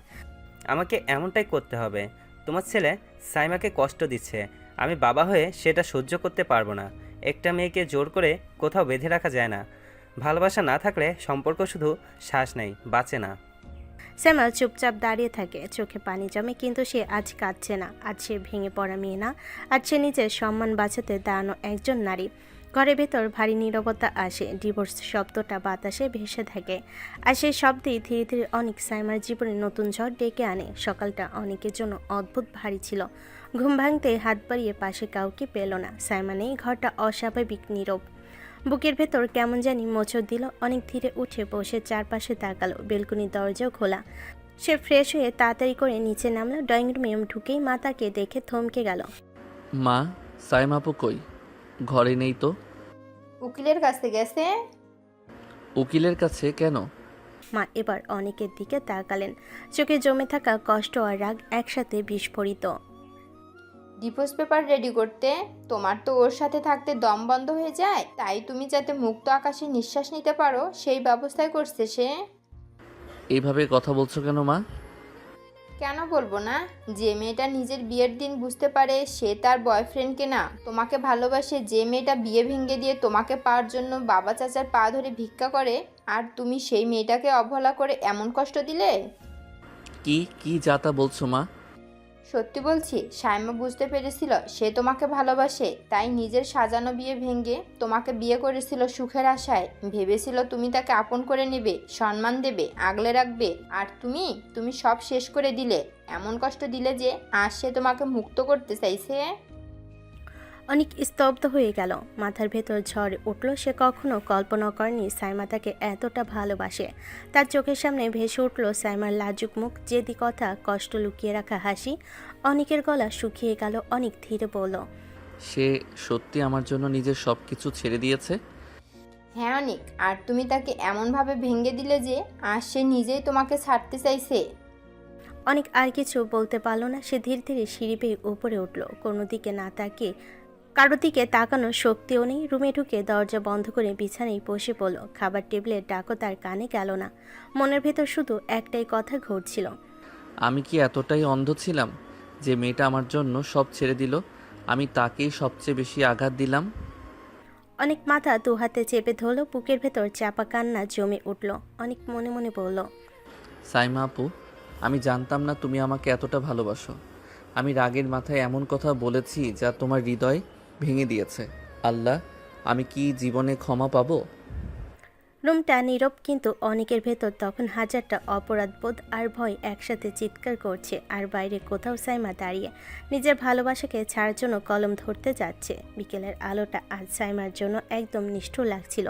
আমাকে এমনটাই করতে হবে। তোমার ছেলে সাইমাকে কষ্ট দিচ্ছে, আমি বাবা হয়ে সেটা সহ্য করতে পারবো না। একটা মেয়েকে জোর করে কোথাও বেঁধে রাখা যায় না। ভালোবাসা না থাকলে সম্পর্ক শুধু শ্বাস নেই, বাঁচে না। সাইমা চুপচাপ দাঁড়িয়ে থাকে, চোখে পানি জমে, কিন্তু সে আজ কাঁদছে না। আজ সে ভেঙে পড়া মেয়ে না, আজ সে নিজের সম্মান বাঁচাতে দাঁড়ানো একজন নারী। ঘরের ভেতর ভারী নীরবতা আসে। ডিভোর্স শব্দটা বাতাসে ভেসে থাকে, আর সেই শব্দেই ধীরে ধীরে অনেক সাইমার জীবনে নতুন ঝড় ডেকে আনে। সকালটা অনেকের জন্য অদ্ভুত ভারী ছিল। ঘুম ভাঙতে হাত বাড়িয়ে পাশে কাউকে পেল না। সাইমা নেই, ঘরটা অস্বাভাবিক নীরব। বুকের ভেতর কেমন জানি মোচড় দিল। অনেক ধীরে উঠে বসে চারপাশে তাকালো। বেলকুনির দরজাও খোলা। সে ফ্রেশ হয়ে তাড়াতাড়ি করে নিচে নামলো। ড্রয়িং রুমে ঢুকেই মাতাকে দেখে থমকে গেল। মা, সাইমা আপু কই? ঘরে নেই তো। উকিলের কাছে গেছে। উকিলের কাছে কেন? মা এবার অনেকের দিকে তাকালেন। চোখে জমে থাকা কষ্ট আর রাগ একসাথে বিস্ফোরিত। ডিভোর্স পেপার রেডি করতে। তোমার তো ওর সাথে থাকতে দম বন্ধ হয়ে যায়, তাই তুমি যাতে মুক্ত আকাশে নিঃশ্বাস নিতে পারো সেই ব্যবস্থাই করছে সে। এইভাবে কথা বলছো কেন মা? কেন বলবো না? যে মেয়েটা নিজের বিয়ের দিন বুঝতে পারে সে তার বয়ফ্রেন্ডকে না তোমাকে ভালোবাসে, যে মেয়েটা বিয়ে ভেঙে দিয়ে তোমাকে পাওয়ার জন্য বাবা চাচার পা ধরে ভিক্ষা করে, আর তুমি সেই মেয়েটাকে অবহেলা করে এমন কষ্ট দিলে? কি কি যাতা বলছো মা? সত্যি বলছি, সাইমা বুঝতে পেরেছিল সে তোমাকে ভালোবাসে, তাই নিজের সাজানো বিয়ে ভেঙে তোমাকে বিয়ে করেছিল সুখের আশায়। ভেবেছিল তুমি তাকে আপন করে নেবে, সম্মান দেবে, আগলে রাখবে, আর তুমি সব শেষ করে দিলে। এমন কষ্ট দিলে যে আজ সে তোমাকে মুক্ত করতে চাইছে। অনেক স্তব্ধ হয়ে গেল, মাথার ভেতর ঝড় উঠল। সে কখনো কল্পনা করেনি সাইমা তাকে এতটা ভালোবাসে। তার চোখের সামনে ভেসে উঠল সাইমার লাজুক মুখ, জেদি কথা, কষ্ট লুকিয়ে রাখা হাসি। অনেকের গলা শুকিয়ে গেল। অনেক ধীরে বলল, সে সত্যি আমার জন্য নিজের সব কিছু ছেড়ে দিয়েছে? হ্যাঁ অনিক, আর তুমি তাকে এমনভাবে ভেঙে দিলে যে আজ সে নিজেই তোমাকে ছাড়তে চাইছে। অনেক আর কিছু বলতে পারল না। সে ধীরে ধীরে সিঁড়ি বেয়ে উপরে উঠল। কোনো দিকে না তাকিয়ে, কারো দিকে তাকানোর শক্তিও নেই। রুমে ঢুকে দরজা বন্ধ করে বিছানায় বসে পড়ল। খাবার টেবিলের ডাকও তার কানে গেল না। মনের ভেতর শুধু একটাই কথা ঘুরছিল, আমি কি এতটাই অন্ধ ছিলাম যে মেয়েটা আমার জন্য সব ছেড়ে দিল? আমি তাকেই সবচেয়ে বেশি আঘাত দিলাম। অনেক মাথা দু হাতে চেপে ধরল। বুকের ভেতর চাপা কান্না জমে উঠল। অনেক মনে মনে বলল, সাইমা আপু, আমি জানতাম না তুমি আমাকে এতটা ভালোবাসো। আমি রাগের মাথায় এমন কথা বলেছি যা তোমার হৃদয় ভেঙে দিয়েছে। আল্লাহ, আমি কি জীবনে ক্ষমা পাবো? রুমটা নীরব, কিন্তু অনেকের ভেতর তখন হাজারটা অপরাধবোধ আর ভয় একসাথে চিৎকার করছে। আর বাইরে কোথাও সাইমা দাঁড়িয়ে নিজের ভালোবাসাকে ছাড়ার জন্য কলম ধরতে যাচ্ছে। বিকেলের আলোটা আজ সাইমার জন্য একদম নিষ্ঠুর লাগছিল।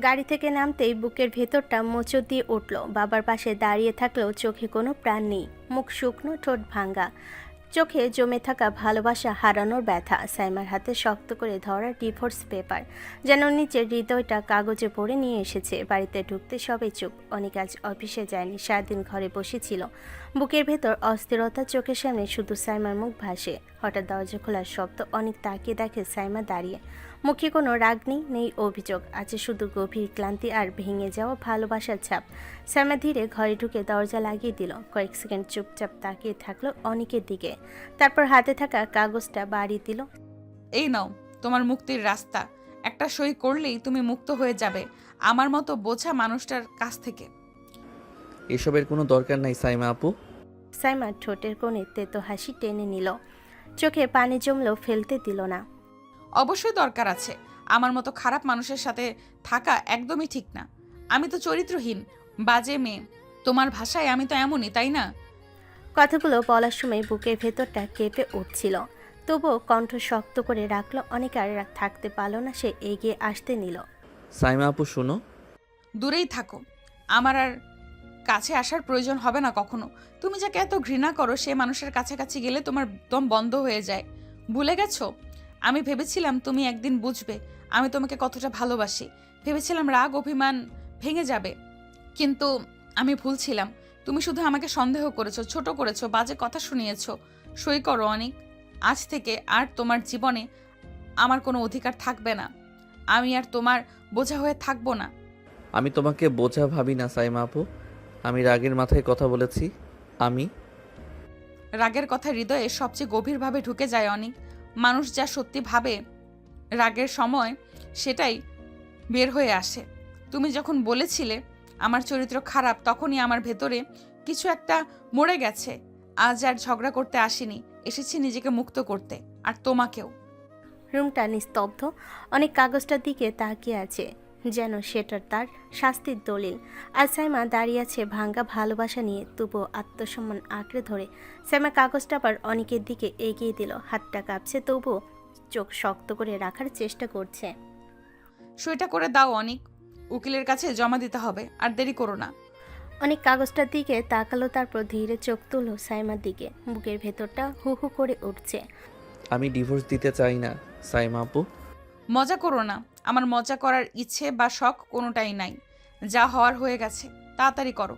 গাড়ি থেকে নামতেই বুকের ভেতরটা মোচড় দিয়ে উঠল। বাবার পাশে দাঁড়িয়ে থাকলেও চোখে কোনো প্রাণ নেই, মুখ শুকনো, ঠোঁট ভাঙ্গা, চোখে জমে থাকা ভালোবাসা হারানোর ব্যথা। সাইমার হাতে শক্ত করে ধরা ডিভোর্স পেপার, যেন নিচের হৃদয়টা কাগজে পড়ে নিয়ে এসেছে। বাড়িতে ঢুকতে সবাই চুপ। অনেক আজ অফিসে যায়নি, সারাদিন ঘরে বসেছিল। বুকের ভেতর অস্থিরতা, চোখের সামনে শুধু সাইমার মুখ ভাসে। হঠাৎ দরজা খোলার শব্দ। অনেক তাকিয়ে দেখে সাইমা দাঁড়িয়ে। মুখে কোনো রাগ নেই, নেই অভিযোগ, আছে শুধু গভীর ক্লান্তি আর ভেঙে যাওয়া ভালোবাসার ছাপ। সাইমা ধীরে ঘরে ঢুকে দরজা লাগিয়ে দিল। কয়েক সেকেন্ড চুপচাপ তাকিয়ে থাকলো অনেকের দিকে, তারপর হাতে থাকা কাগজটা বাড়িয়ে দিল। এই নাও তোমার মুক্তির রাস্তা। একটা সই করলেই তুমি মুক্ত হয়ে যাবে আমার মতো বোঝা মানুষটার কাছ থেকে। এসবের কোনো দরকার নাই সাইমা আপু। সাইমা ঠোঁটের কোণে তেতো হাসি টেনে নিল। চোখে পানি জমলেও ফেলতে দিল না। অবশ্যই দরকার আছে। আমার মতো খারাপ মানুষের সাথে থাকা একদমই ঠিক না। আমি তো চরিত্রহীন, বাজে মেয়ে। তোমার ভাষায় আমি তো এমনই, তাই না? কথাগুলো বলার সময় বুকের ভেতরটা কেঁপে উঠছিল, তবুও কণ্ঠ শক্ত করে রাখলো। অনেক আর থাকতে পারল না, সে এগিয়ে আসতে নিল। সাইমা আপু শোনো। দূরেই থাকো, আমার আর কাছে আসার প্রয়োজন হবে না কখনো। তুমি যাকে এত ঘৃণা করো সে মানুষের কাছাকাছি গেলে তোমার দম বন্ধ হয়ে যায়। ভুলে গেছো? আমি ভেবেছিলাম তুমি একদিন বুঝবে আমি তোমাকে কতটা ভালোবাসি। ভেবেছিলাম রাগ অভিমান ভেঙে যাবে, কিন্তু আমি ভুল ছিলাম। তুমি শুধু আমাকে সন্দেহ করেছো, ছোট করেছো, বাজে কথা শুনিয়েছো। সই করো অনিক। আজ থেকে আর তোমার জীবনে আমার কোনো অধিকার থাকবে না। আমি আর তোমার বোঝা হয়ে থাকবো না। আমি তোমাকে বোঝা ভাবি না সাইমা আপু। আমি রাগের মাথায় কথা বলেছি। আমি রাগের কথা হৃদয়ে সবচেয়ে গভীরভাবে ঢুকে যায় অনিক। মানুষ যা সত্যি ভাবে রাগের সময় সেটাই বের হয়ে আসে। তুমি যখন বলেছিলে আমার চরিত্র খারাপ, তখনই আমার ভেতরে কিছু একটা মরে গেছে। আজ আর ঝগড়া করতে আসিনি, এসেছি নিজেকে মুক্ত করতে, আর তোমাকেও। রুমটা নিস্তব্ধ। অনেক কাগজটার দিকে তাকিয়ে আছে, যেন সেটা তার শাস্তির দলিল। আর সাইমা দাঁড়িয়ে আছে ভাঙ্গা ভালোবাসা নিয়ে, তবুও আত্মসম্মান আঁকড়ে ধরে। সাইমা কাগজটা আবার অনেকের দিকে এগিয়ে দিল। হাতটা কাঁপছে, তবুও চোখ শক্ত করে রাখার চেষ্টা করছে। সইটা করে দাও অনিক, উকিলের কাছে জমা দিতে হবে, আর দেরি করো না। অনেক কাগজটার দিকে তাকালো, তারপর ধীরে চোখ তুলল সাইমার দিকে। বুকের ভেতরটা হু হু করে উঠছে। আমি ডিভোর্স দিতে চাই না সাইমা আপু। মজা করো না, আমার মজা করার ইচ্ছে বা শখ কোনোটাই নাই। যা হওয়ার হয়ে গেছে, তাড়াতাড়ি করো।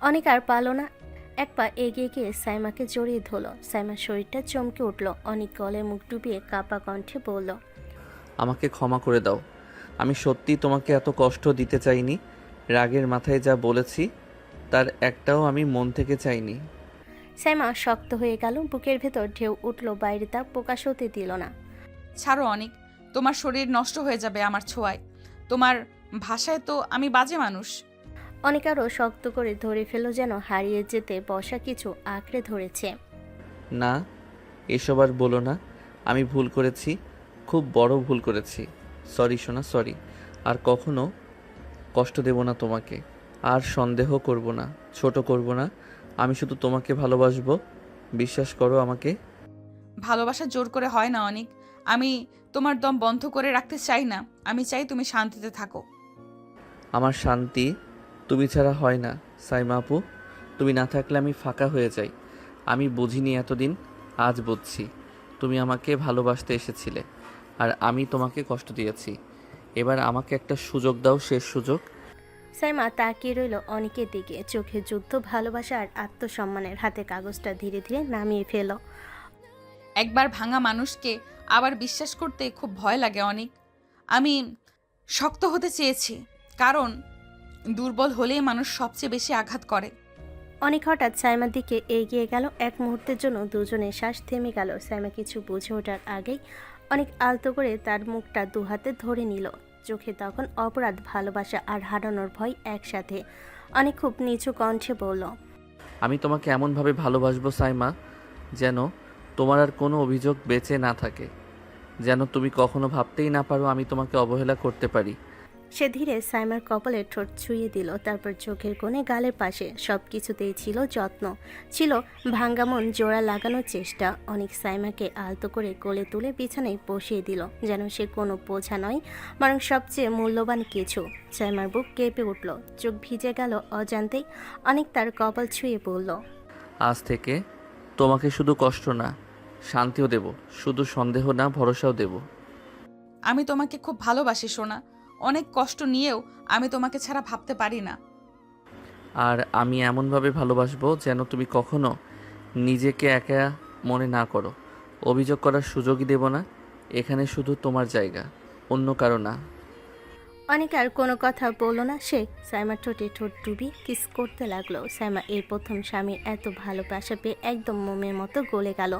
অনেক আর পালো না, এক পা এগিয়ে গিয়ে সাইমাকে জড়িয়ে ধরল। সাইমার শরীরটা চমকে উঠল। অনেক গলায় মুখ ডুবিয়ে কাঁপা কণ্ঠে বলল, আমাকে ক্ষমা করে দাও। আমি সত্যি তোমাকে এত কষ্ট দিতে চাইনি। রাগের মাথায় যা বলেছি তার একটাও আমি মন থেকে চাইনি। সাইমা শক্ত হয়ে গেল, বুকের ভেতর ঢেউ উঠল, বাইরে তা প্রকাশ হতে দিল না। ছাড়ো অনেক, তোমার শরীর নষ্ট হয়ে যাবে আমার ছোঁয়ায়। তোমার ভাষায় তো আমি বাজে মানুষ। অনেক আরও শক্ত করে ধরে ফেলল, যেন হারিয়ে যেতে বসা কিছু আঁকড়ে ধরেছে। না, এসব আর বলো না। আমি ভুল করেছি, খুব বড় ভুল করেছি। সরি সোনা, সরি। আর কখনো কষ্ট দেব না তোমাকে, আর সন্দেহ করব না, ছোট করব না। আমি শুধু তোমাকে ভালোবাসবো, বিশ্বাস করো আমাকে। ভালোবাসা জোর করে হয় না অনেক। আমি তোমার দম বন্ধ করে রাখতে চাই না। আমি চাই তুমি শান্তিতে থাকো। আমার শান্তি তুমি ছাড়া হয় না সাইমা আপু। তুমি না থাকলে আমি ফাঁকা হয়ে যাই। আমি বুঝিনি এতদিন, আজ বুঝছি। তুমি আমাকে ভালোবাসতে এসেছিলে, আর আমি তোমাকে কষ্ট দিয়েছি। এবার আমাকে একটা সুযোগ দাও, শেষ সুযোগ। সাইমা তাকিয়ে রইল অনেকের দিকে, চোখে যুদ্ধ, ভালোবাসা আর আত্মসম্মানের। হাতে কাগজটা ধীরে ধীরে নামিয়ে ফেল। একবার ভাঙা মানুষকে আবার বিশ্বাস করতে খুব ভয় লাগে অনেক। আমি শক্ত হতে চেয়েছি, কারণ দুর্বল হলেই মানুষ সবচেয়ে বেশি আঘাত করে। অনেক হঠাৎ সাইমার দিকে এগিয়ে গেল। এক মুহূর্তের জন্য দুজনের শ্বাস থেমে গেল। সাইমা কিছু বুঝে ওঠার আগেই অনেক আলতো করে তার মুখটা দুহাতে ধরে নিল। চোখে তখন অপরাধ, ভালোবাসা আর হারানোর ভয় একসাথে। অনেক খুব নিচু কণ্ঠে বলল, আমি তোমাকে এমনভাবে ভালোবাসবো সাইমা, যেন তোমার আর কোনো অভিযোগ বেঁচে না থাকে, যেন তুমি কখনো ভাবতেই না পারো আমি তোমাকে অবহেলা করতে পারি। সে ধীরে সাইমার কপালে ঠোঁট ছুঁয়ে দিল, তারপর চোখের কোণে, গালের পাশে। সব কিছুতেই ছিল যত্ন, ছিল ভাঙ্গা মন জোড়া লাগানোর চেষ্টা। অনেক সাইমাকে আলতো করে কোলে তুলে বিছানায় বসিয়ে দিল, যেন সে কোনো বোঝা নয়, বরং সবচেয়ে মূল্যবান কিছু। সাইমার বুক কেঁপে উঠল, চোখ ভিজে গেল অজান্তেই। অনেক তার কপাল ছুঁয়ে বলল, আজ থেকে তোমাকে শুধু কষ্ট না, শান্তিও দেব, শুধু সন্দেহ না, ভরসাও দেব। আমি তোমাকে খুব ভালোবাসি সোনা। অনেক কষ্ট নিয়েও আমি তোমাকে ছাড়া ভাবতে পারি না। আর আমি এমনভাবে ভালোবাসবো যেন তুমি কখনো নিজেকে একা মনে না করো। অভিযোগ করার সুযোগই দেব না। এখানে শুধু তোমার জায়গা, অন্য কারো না। অনেক আর কোনো কথা বলল না সে। সাইমার ঠোঁটে ঠোঁট ডুবি কিস করতে লাগলো। সাইমা এই প্রথম স্বামীর এত ভালোবাসা পেয়ে একদম মোমের মতো গলে গেল।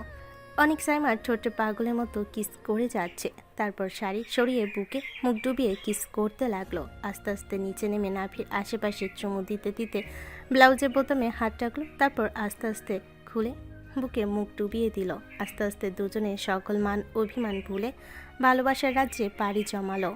অনেক সাইমার ঠোঁটে পাগলের মতো কিস করে যাচ্ছে, তারপর শাড়ি সরিয়ে বুকে মুখ ডুবিয়ে কিস করতে লাগলো। আস্তে আস্তে নিচে নেমে নাভির আশেপাশে চুমু দিতে দিতে ব্লাউজের বোতামে হাত রাখলো, তারপর আস্তে আস্তে খুলে বুকে মুখ ডুবিয়ে দিল। আস্তে আস্তে দুজনে সকল মান অভিমান ভুলে ভালোবাসার রাজ্যে পাড়ি জমালো।